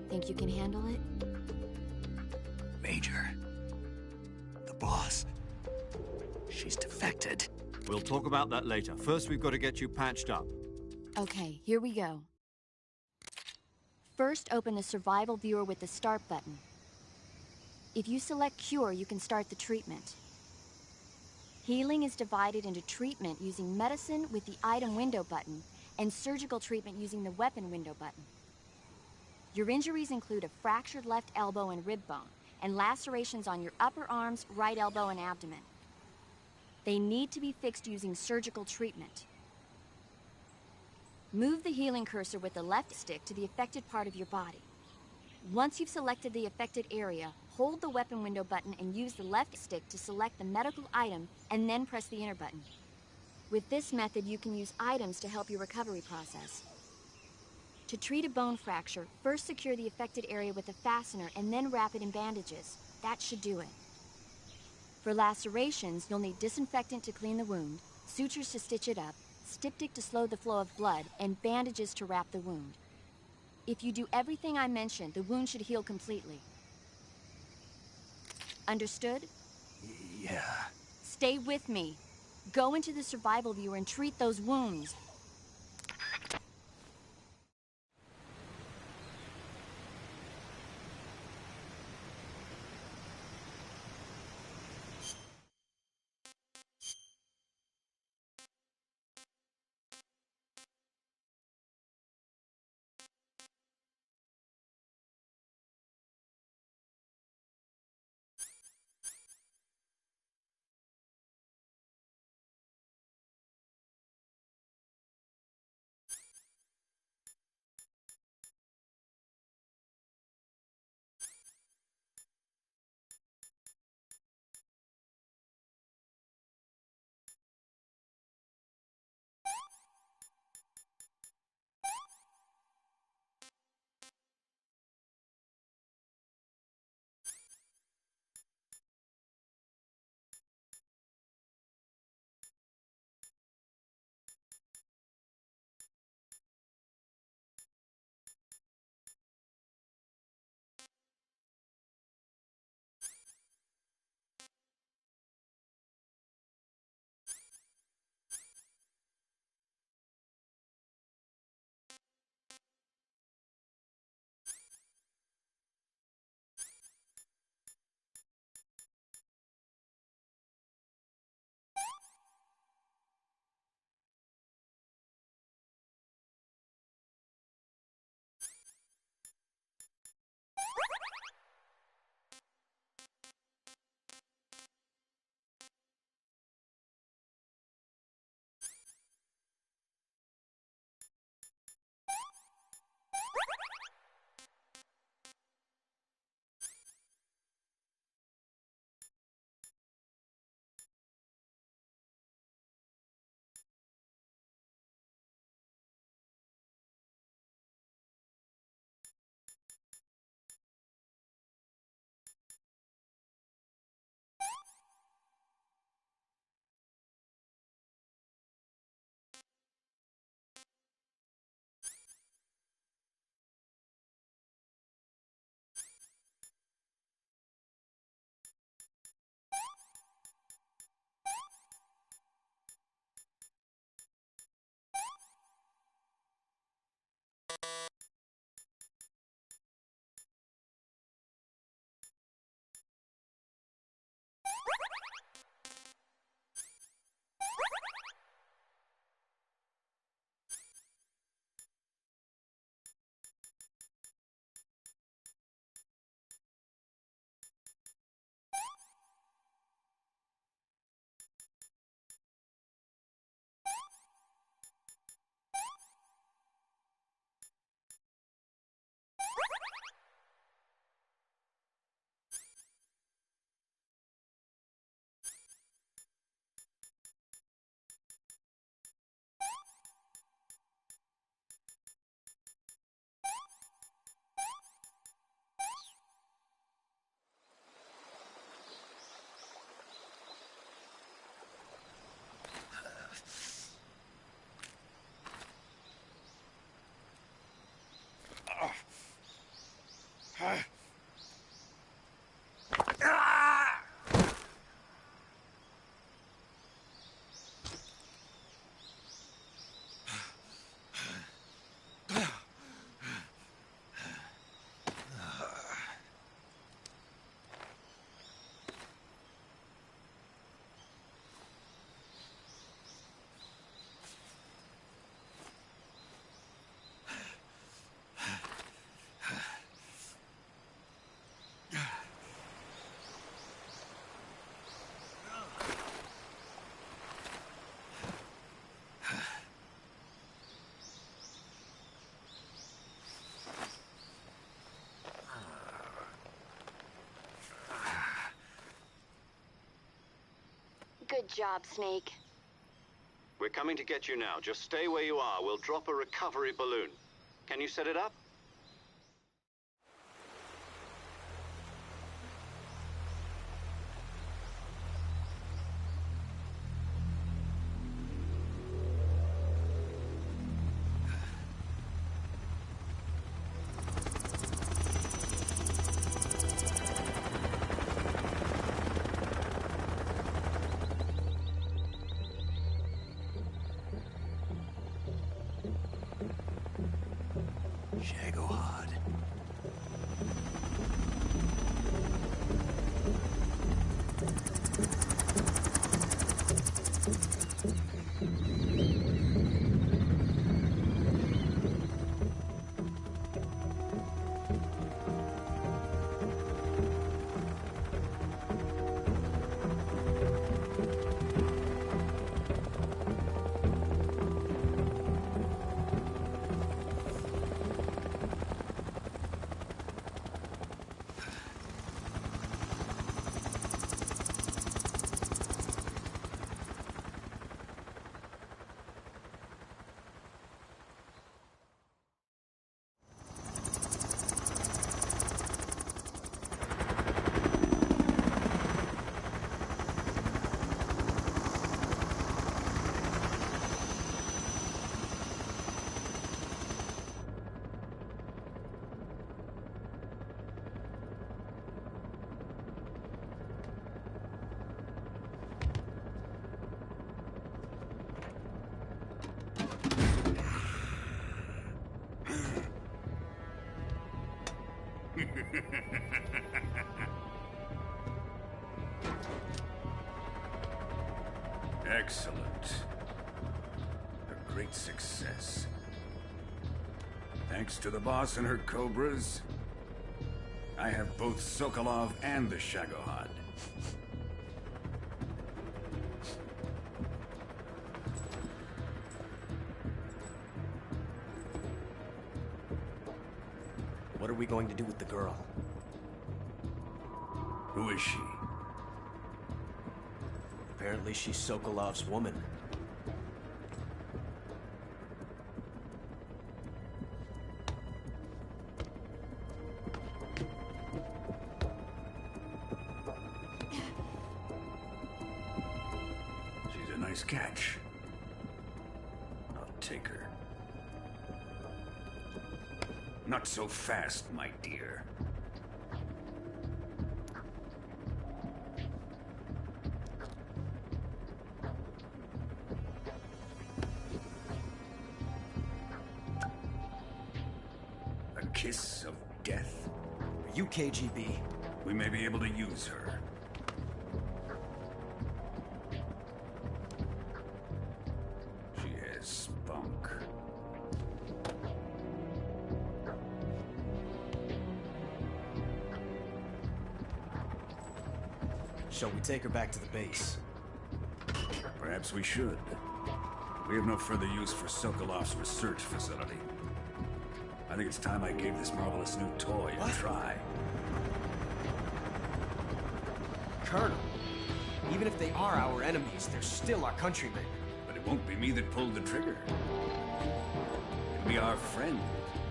Think you can handle it? Major. The boss. She's defected. We'll talk about that later. First, we've got to get you patched up. Okay, here we go. First, open the survival viewer with the start button. If you select cure, you can start the treatment. Healing is divided into treatment using medicine with the item window button and surgical treatment using the weapon window button. Your injuries include a fractured left elbow and rib bone, and lacerations on your upper arms, right elbow, and abdomen. They need to be fixed using surgical treatment. Move the healing cursor with the left stick to the affected part of your body. Once you've selected the affected area, hold the weapon window button and use the left stick to select the medical item, and then press the enter button. With this method, you can use items to help your recovery process. To treat a bone fracture, first secure the affected area with a fastener and then wrap it in bandages. That should do it. For lacerations, you'll need disinfectant to clean the wound, sutures to stitch it up, styptic to slow the flow of blood, and bandages to wrap the wound. If you do everything I mentioned, the wound should heal completely. Understood? Yeah. Stay with me. Go into the survival viewer and treat those wounds. Good job, Snake. We're coming to get you now. Just stay where you are. We'll drop a recovery balloon. Can you set it up? Shagohod. Excellent. A great success. Thanks to the boss and her cobras, I have both Sokolov and the Shagohod. What are we going to do with the girl? Who is she? Apparently she's Sokolov's woman. She's a nice catch. I'll take her. Not so fast, my dear. A kiss of death. Are you KGB? We may be able to use her. She has spunk. Shall we take her back to the base? Perhaps we should. We have no further use for Sokolov's research facility. I think it's time I gave this marvelous new toy a try. Colonel, even if they are our enemies, they're still our countrymen. But it won't be me that pulled the trigger. It'll be our friend,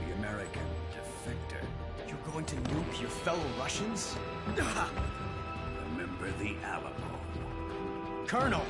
the American defector. You're going to nuke your fellow Russians? Remember the Alamo. Colonel!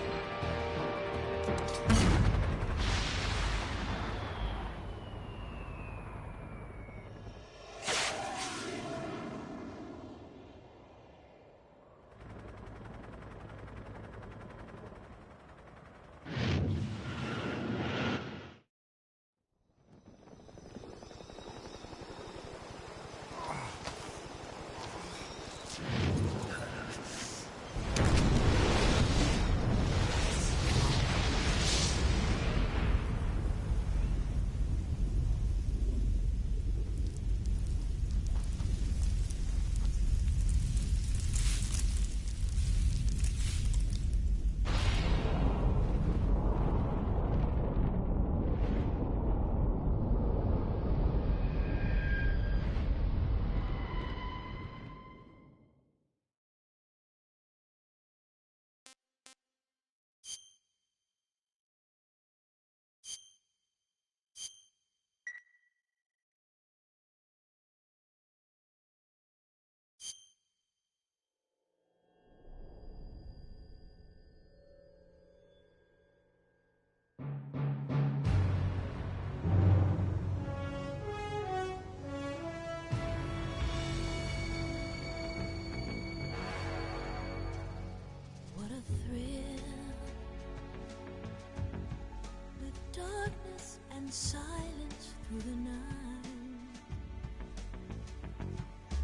and silence through the night.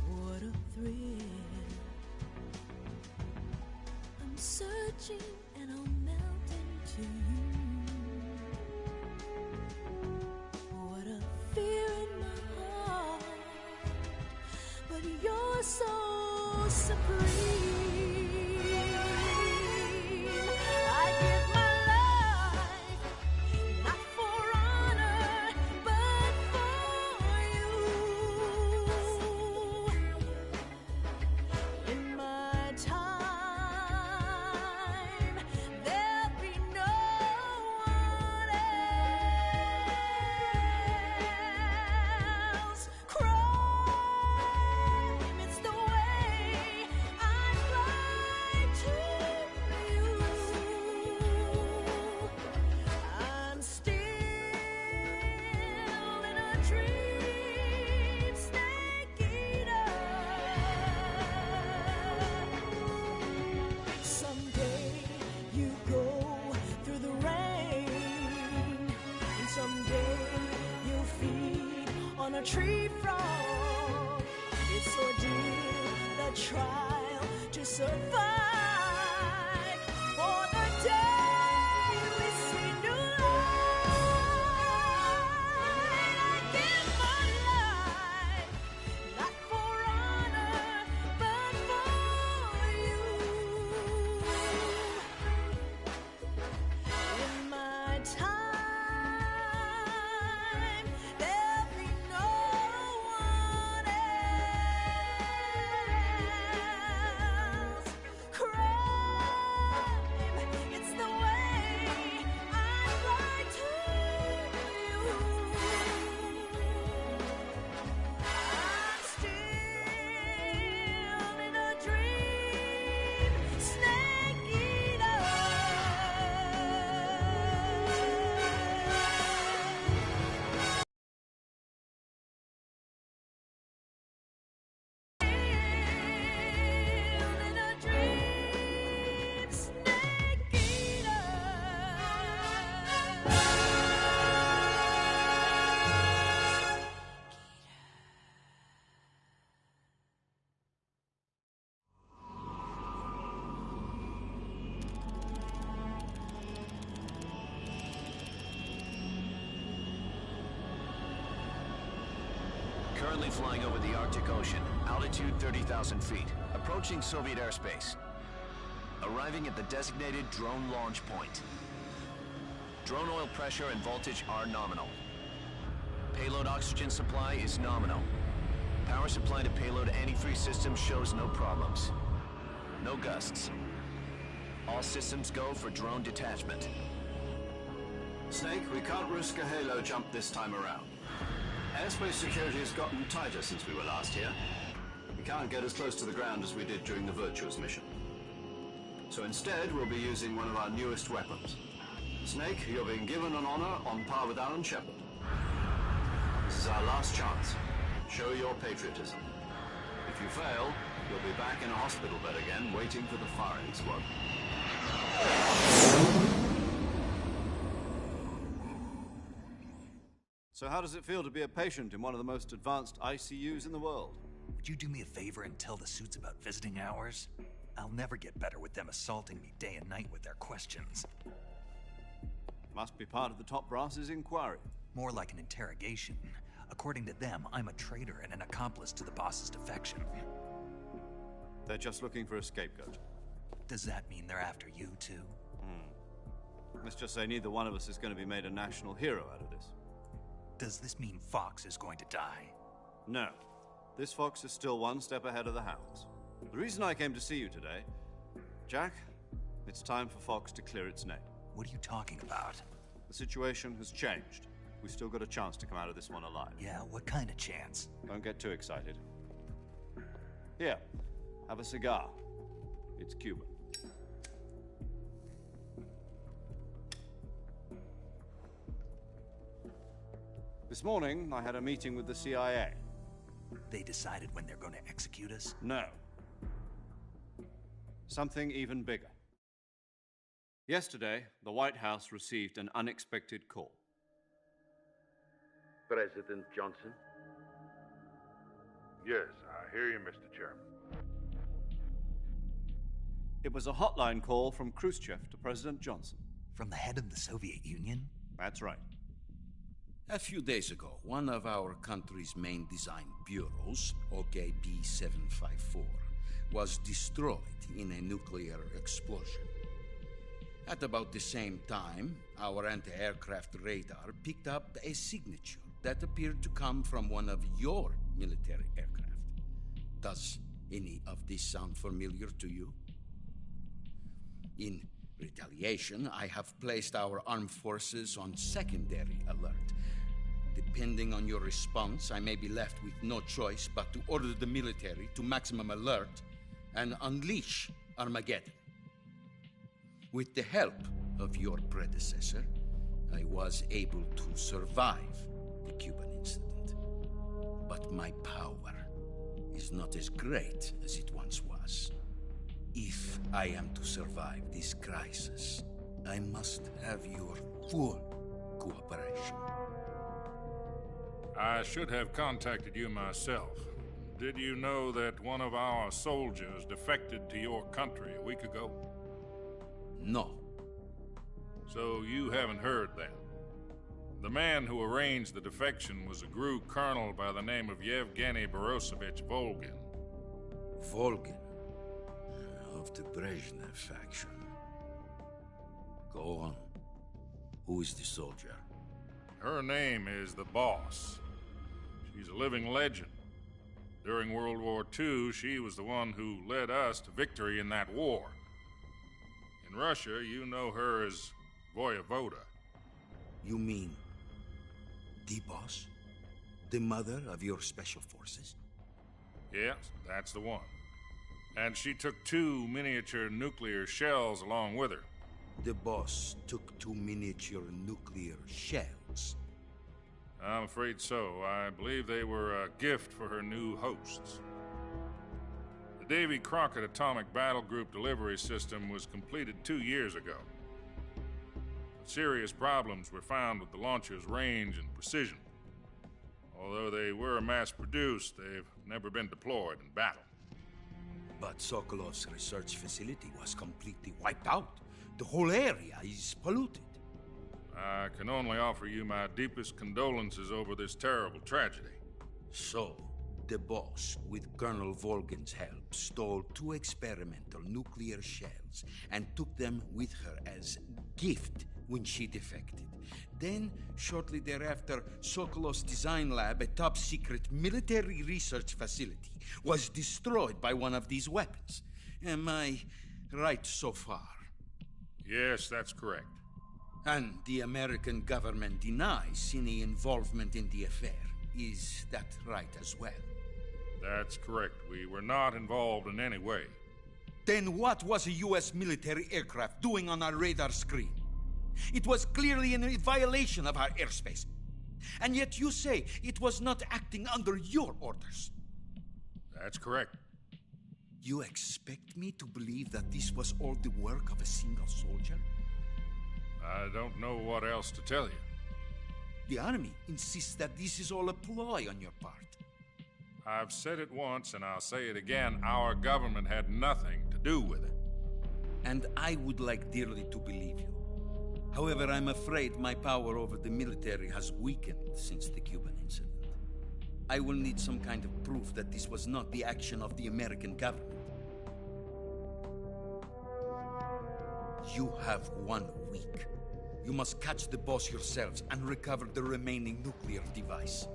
What a thrill. I'm searching and I'll melt into you. What a fear in my heart, but you're so supreme. I give my life, not for honor, but for you. In my time, there'll be no one else. Crime, it's the way I fly to you. I'm still in a dream, snake eater. Someday you go through the rain, and someday you'll feed on a tree frog. It's ordeal, the trial to survive for the day we see new light. I give my life, not for honor, but for you. In my time, there'll be no one else. Crime, it's the way I fly to you. I'm still in a dream, snake eater. In a dream, snake eater. Currently flying over the Arctic Ocean, altitude 30,000 feet, approaching Soviet airspace. Arriving at the designated drone launch point. Drone oil pressure and voltage are nominal. Payload oxygen supply is nominal. Power supply to payload antifreeze system shows no problems. No gusts. All systems go for drone detachment. Snake, we can't risk a halo jump this time around. Airspace security has gotten tighter since we were last here. We can't get as close to the ground as we did during the Virtuous mission. So instead, we'll be using one of our newest weapons. Snake, you're being given an honor on par with Alan Shepard. This is our last chance. Show your patriotism. If you fail, you'll be back in a hospital bed again, waiting for the firing squad. So how does it feel to be a patient in one of the most advanced ICUs in the world? Would you do me a favor and tell the suits about visiting hours? I'll never get better with them assaulting me day and night with their questions. Must be part of the top brass's inquiry. More like an interrogation. According to them, I'm a traitor and an accomplice to the boss's defection. They're just looking for a scapegoat. Does that mean they're after you, too? Let's just say neither one of us is going to be made a national hero out of this. Does this mean Fox is going to die? No. This fox is still one step ahead of the hounds. The reason I came to see you today, Jack, it's time for Fox to clear its name. What are you talking about? The situation has changed. We've still got a chance to come out of this one alive. Yeah, what kind of chance? Don't get too excited. Here, have a cigar. It's Cuban. This morning, I had a meeting with the CIA. They decided when they're going to execute us? No. Something even bigger. Yesterday, the White House received an unexpected call. President Johnson? Yes, I hear you, Mr. Chairman. It was a hotline call from Khrushchev to President Johnson. From the head of the Soviet Union? That's right. A few days ago, one of our country's main design bureaus, OKB 754, was destroyed in a nuclear explosion. At about the same time, our anti-aircraft radar picked up a signature that appeared to come from one of your military aircraft. Does any of this sound familiar to you? In retaliation, I have placed our armed forces on secondary alert. Depending on your response, I may be left with no choice but to order the military to maximum alert and unleash Armageddon. With the help of your predecessor, I was able to survive the Cuban incident. But my power is not as great as it once was. If I am to survive this crisis, I must have your full cooperation. I should have contacted you myself. Did you know that one of our soldiers defected to your country a week ago? No. So you haven't heard then? The man who arranged the defection was a GRU colonel by the name of Yevgeny Borosovich Volgin. Volgin? Of the Brezhnev faction. Go on. Who is the soldier? Her name is the Boss. She's a living legend. During World War II, she was the one who led us to victory in that war. In Russia, you know her as Voyevoda. You mean the Boss? The mother of your special forces? Yes, that's the one. And she took 2 miniature nuclear shells along with her. The Boss took 2 miniature nuclear shells? I'm afraid so. I believe they were a gift for her new hosts. The Davy Crockett Atomic Battle Group delivery system was completed 2 years ago. But serious problems were found with the launcher's range and precision. Although they were mass-produced, they've never been deployed in battle. But Sokolov's research facility was completely wiped out. The whole area is polluted. I can only offer you my deepest condolences over this terrible tragedy. So, the Boss, with Colonel Volgin's help, stole 2 experimental nuclear shells and took them with her as gift when she defected. Then, shortly thereafter, Sokolov's design lab, a top-secret military research facility, was destroyed by one of these weapons. Am I right so far? Yes, that's correct. And the American government denies any involvement in the affair. Is that right as well? That's correct. We were not involved in any way. Then what was a U.S. military aircraft doing on our radar screen? It was clearly in violation of our airspace. And yet you say it was not acting under your orders. That's correct. You expect me to believe that this was all the work of a single soldier? I don't know what else to tell you. The Army insists that this is all a ploy on your part. I've said it once and I'll say it again. Our government had nothing to do with it. And I would like dearly to believe you. However, I'm afraid my power over the military has weakened since the Cuban incident. I will need some kind of proof that this was not the action of the American government. You have 1 week. You must catch the Boss yourselves and recover the remaining nuclear device.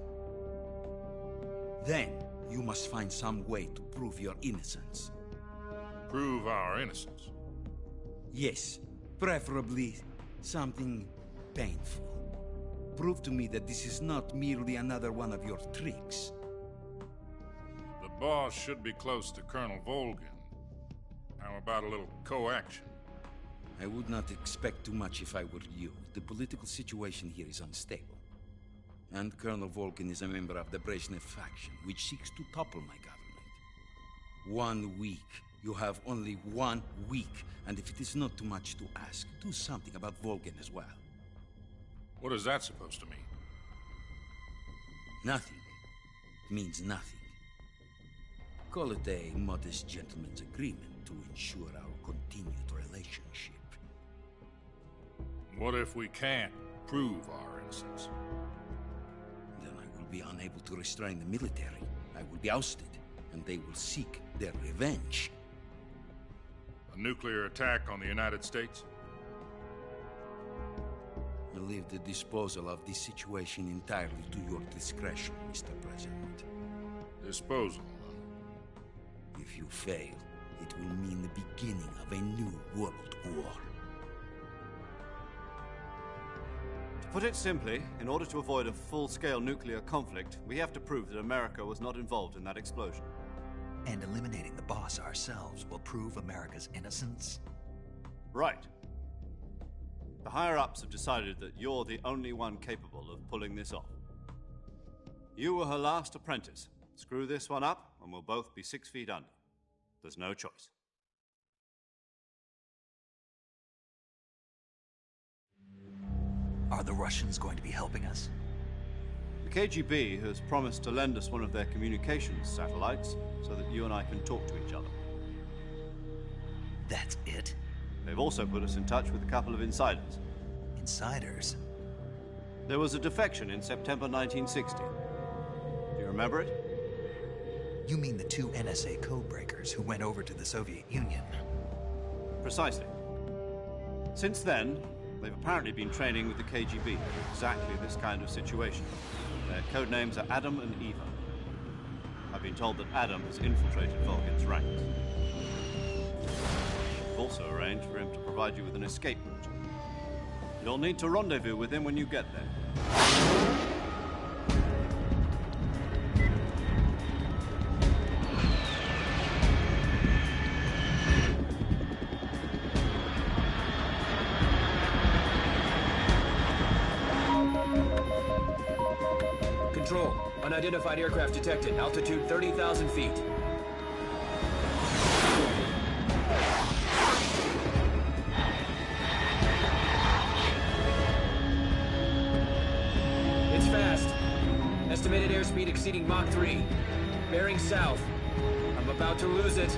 Then, you must find some way to prove your innocence. Prove our innocence? Yes, preferably something painful. Prove to me that this is not merely another one of your tricks. The Boss should be close to Colonel Volgin. How about a little co-action? I would not expect too much if I were you. The political situation here is unstable. And Colonel Volgin is a member of the Brezhnev faction, which seeks to topple my government. 1 week. You have only 1 week. And if it is not too much to ask, do something about Volgin as well. What is that supposed to mean? Nothing means nothing. Call it a modest gentleman's agreement to ensure our continued relationship. What if we can't prove our innocence? Then I will be unable to restrain the military. I will be ousted, and they will seek their revenge. A nuclear attack on the United States? I leave the disposal of this situation entirely to your discretion, Mr. President. Disposal, huh? If you fail, it will mean the beginning of a new world war. To put it simply, in order to avoid a full-scale nuclear conflict, we have to prove that America was not involved in that explosion. And eliminating the boss ourselves will prove America's innocence? Right. The higher-ups have decided that you're the only one capable of pulling this off. You were her last apprentice. Screw this one up, and we'll both be 6 feet under. There's no choice. Are the Russians going to be helping us? The KGB has promised to lend us one of their communications satellites so that you and I can talk to each other. That's it? They've also put us in touch with a couple of insiders. Insiders? There was a defection in September 1960. Do you remember it? You mean the 2 NSA codebreakers who went over to the Soviet Union? Precisely. Since then, they've apparently been training with the KGB for exactly this kind of situation. Their code names are Adam and Eva. I've been told that Adam has infiltrated Volgin's ranks. We've also arranged for him to provide you with an escape route. You'll need to rendezvous with him when you get there. Control. Unidentified aircraft detected. Altitude 30,000 feet. It's fast. Estimated airspeed exceeding Mach 3. Bearing south. I'm about to lose it.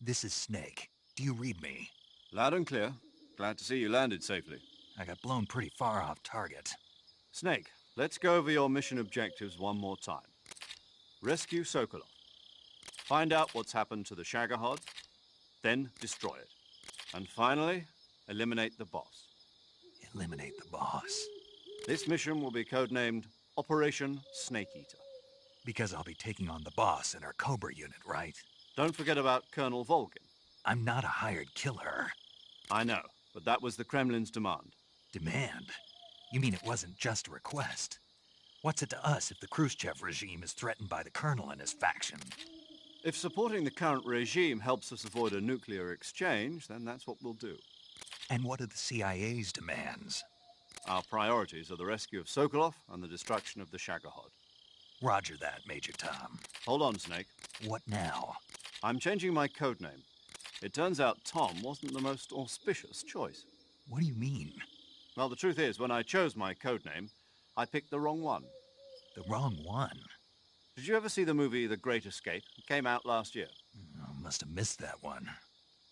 This is Snake. Do you read me? Loud and clear. Glad to see you landed safely. I got blown pretty far off target. Snake, let's go over your mission objectives one more time. Rescue Sokolov. Find out what's happened to the Shagohod, then destroy it. And finally, eliminate the boss. Eliminate the boss? This mission will be codenamed Operation Snake Eater. Because I'll be taking on the boss in our Cobra unit, right? Don't forget about Colonel Volgin. I'm not a hired killer. I know, but that was the Kremlin's demand. Demand? You mean it wasn't just a request? What's it to us if the Khrushchev regime is threatened by the Colonel and his faction? If supporting the current regime helps us avoid a nuclear exchange, then that's what we'll do. And what are the CIA's demands? Our priorities are the rescue of Sokolov and the destruction of the Shagohod. Roger that, Major Tom. Hold on, Snake. What now? I'm changing my codename. It turns out Tom wasn't the most auspicious choice. What do you mean? Well, the truth is, when I chose my codename, I picked the wrong one. The wrong one? Did you ever see the movie The Great Escape? It came out last year. I must have missed that one.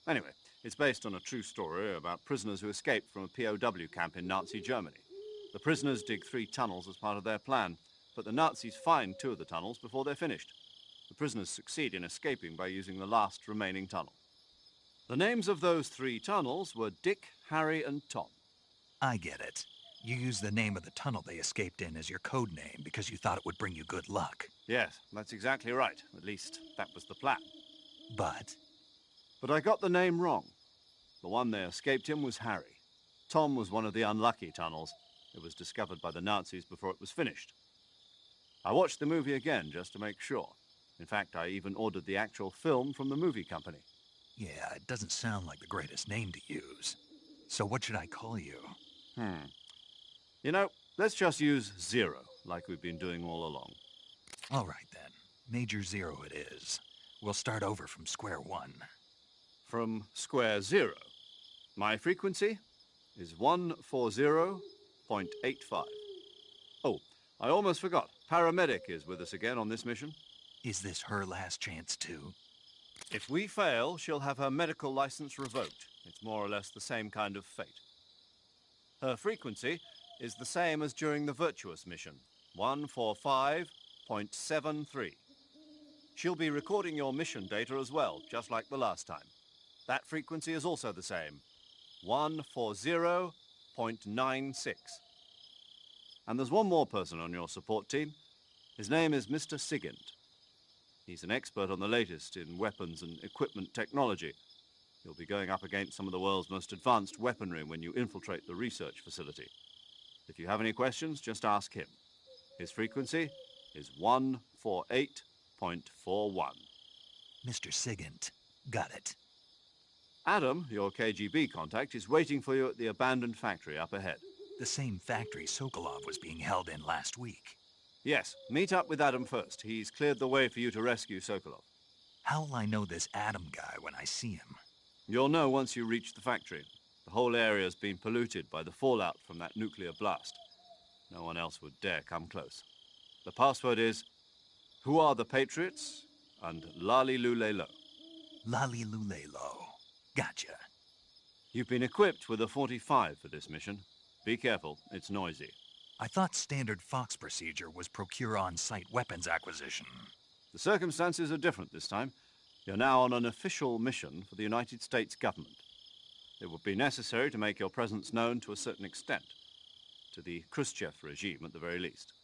Anyway, it's based on a true story about prisoners who escaped from a POW camp in Nazi Germany. The prisoners dig 3 tunnels as part of their plan, but the Nazis find 2 of the tunnels before they're finished. The prisoners succeed in escaping by using the last remaining tunnel. The names of those 3 tunnels were Dick, Harry, and Tom. I get it. You used the name of the tunnel they escaped in as your code name because you thought it would bring you good luck. Yes, that's exactly right. At least, that was the plan. But I got the name wrong. The one they escaped in was Harry. Tom was one of the unlucky tunnels. It was discovered by the Nazis before it was finished. I watched the movie again just to make sure. In fact, I even ordered the actual film from the movie company. yeah, it doesn't sound like the greatest name to use. So what should I call you? You know, let's just use Zero, like we've been doing all along. All right, then. Major Zero it is. We'll start over from square one. From square 0. My frequency is 140.85. Oh, I almost forgot. Paramedic is with us again on this mission. Is this her last chance, too? If we fail, she'll have her medical license revoked. It's more or less the same kind of fate. Her frequency is the same as during the Virtuous mission, 145.73. She'll be recording your mission data as well, just like the last time. That frequency is also the same, 140.96. And there's one more person on your support team. His name is Mr. Sigint. He's an expert on the latest in weapons and equipment technology. You'll be going up against some of the world's most advanced weaponry when you infiltrate the research facility. If you have any questions, just ask him. His frequency is 148.41. Mr. Sigint. Got it. Adam, your KGB contact, is waiting for you at the abandoned factory up ahead. The same factory Sokolov was being held in last week. Yes, meet up with Adam first. He's cleared the way for you to rescue Sokolov. How will I know this Adam guy when I see him? You'll know once you reach the factory. The whole area's been polluted by the fallout from that nuclear blast. No one else would dare come close. The password is, "Who are the Patriots?" and Lali Lulelo. Lali Lulelo. Gotcha. You've been equipped with a 45 for this mission. Be careful, it's noisy. I thought standard Fox procedure was procure on-site weapons acquisition. The circumstances are different this time. You're now on an official mission for the United States government. It would be necessary to make your presence known to a certain extent, to the Khrushchev regime at the very least.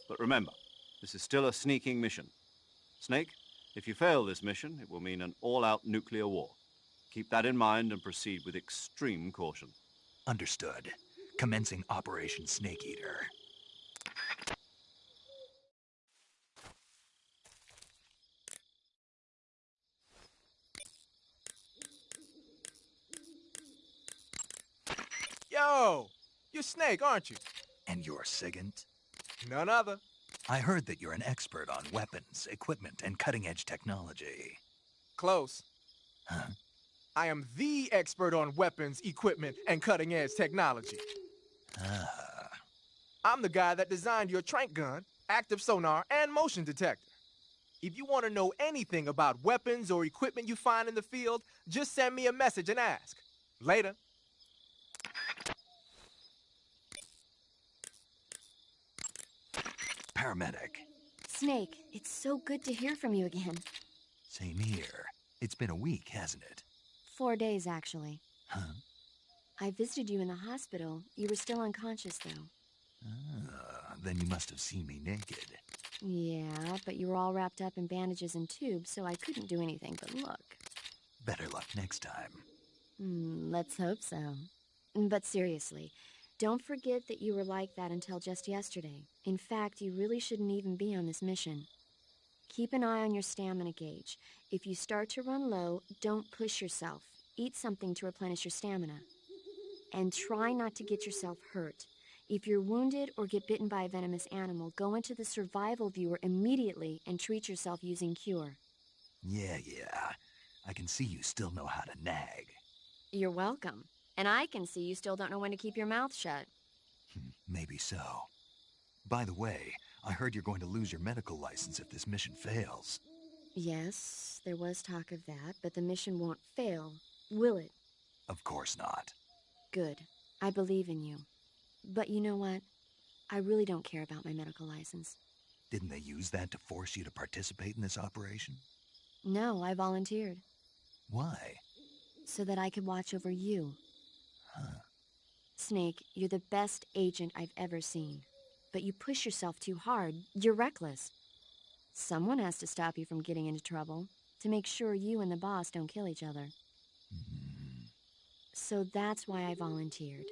But remember, this is still a sneaking mission. Snake, if you fail this mission, it will mean an all-out nuclear war. Keep that in mind and proceed with extreme caution. Understood. Commencing Operation Snake Eater. Yo! You're Snake, aren't you? And you're Sigint? None other. I heard that you're an expert on weapons, equipment, and cutting-edge technology. Close. Huh? I am the expert on weapons, equipment, and cutting-edge technology. Ah. I'm the guy that designed your trank gun, active sonar, and motion detector. If you want to know anything about weapons or equipment you find in the field, just send me a message and ask. Later. Paramedic. Snake, it's so good to hear from you again. Same here. It's been a week, hasn't it? 4 days, actually. Huh? I visited you in the hospital. You were still unconscious, though. Then you must have seen me naked. Yeah, but you were all wrapped up in bandages and tubes, so I couldn't do anything but look. Better luck next time. Let's hope so. But seriously, don't forget that you were like that until just yesterday. In fact, you really shouldn't even be on this mission. Keep an eye on your stamina gauge. If you start to run low, don't push yourself. Eat something to replenish your stamina. And try not to get yourself hurt. If you're wounded or get bitten by a venomous animal, go into the survival viewer immediately and treat yourself using Cure. Yeah. I can see you still know how to nag. You're welcome. And I can see you still don't know when to keep your mouth shut. Maybe so. By the way, I heard you're going to lose your medical license if this mission fails. Yes, there was talk of that, but the mission won't fail, will it? Of course not. Good. I believe in you. But you know what? I really don't care about my medical license. Didn't they use that to force you to participate in this operation? No, I volunteered. Why? So that I could watch over you. Huh. Snake, you're the best agent I've ever seen. But you push yourself too hard. You're reckless. Someone has to stop you from getting into trouble, to make sure you and the boss don't kill each other. So that's why I volunteered.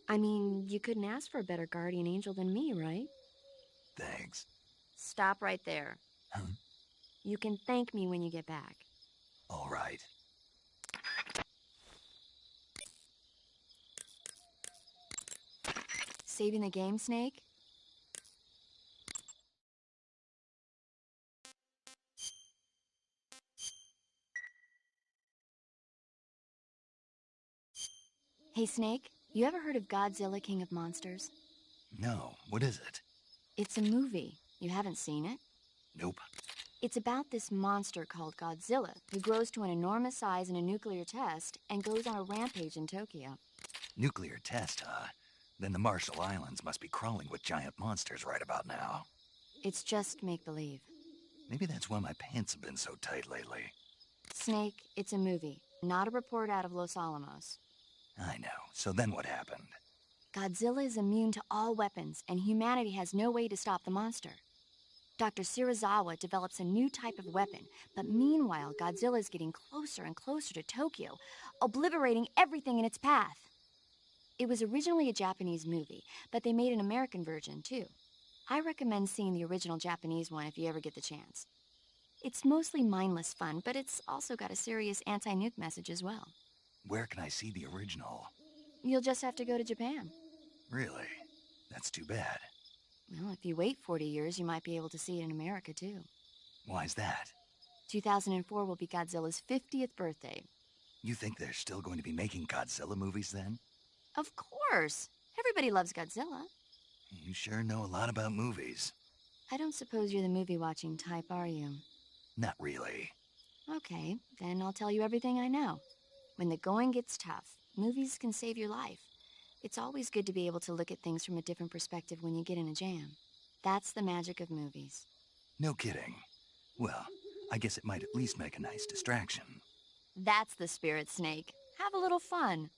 I mean, you couldn't ask for a better guardian angel than me, right? Thanks. Stop right there. Huh? You can thank me when you get back. All right. Saving the game, Snake? Hey, Snake, you ever heard of Godzilla, King of Monsters? No, what is it? It's a movie. You haven't seen it? Nope. It's about this monster called Godzilla, who grows to an enormous size in a nuclear test and goes on a rampage in Tokyo. Nuclear test, huh? Then the Marshall Islands must be crawling with giant monsters right about now. It's just make-believe. Maybe that's why my pants have been so tight lately. Snake, it's a movie, not a report out of Los Alamos. I know. So then what happened? Godzilla is immune to all weapons, and humanity has no way to stop the monster. Dr. Shirazawa develops a new type of weapon, but meanwhile, Godzilla is getting closer and closer to Tokyo, obliterating everything in its path. It was originally a Japanese movie, but they made an American version, too. I recommend seeing the original Japanese one if you ever get the chance. It's mostly mindless fun, but it's also got a serious anti-nuke message as well. Where can I see the original? You'll just have to go to Japan. Really? That's too bad. Well, if you wait 40 years, you might be able to see it in America, too. Why's that? 2004 will be Godzilla's 50th birthday. You think they're still going to be making Godzilla movies then? Of course! Everybody loves Godzilla. You sure know a lot about movies. I don't suppose you're the movie-watching type, are you? Not really. Okay, then I'll tell you everything I know. When the going gets tough, movies can save your life. It's always good to be able to look at things from a different perspective when you get in a jam. That's the magic of movies. No kidding. Well, I guess it might at least make a nice distraction. That's the spirit, Snake. Have a little fun.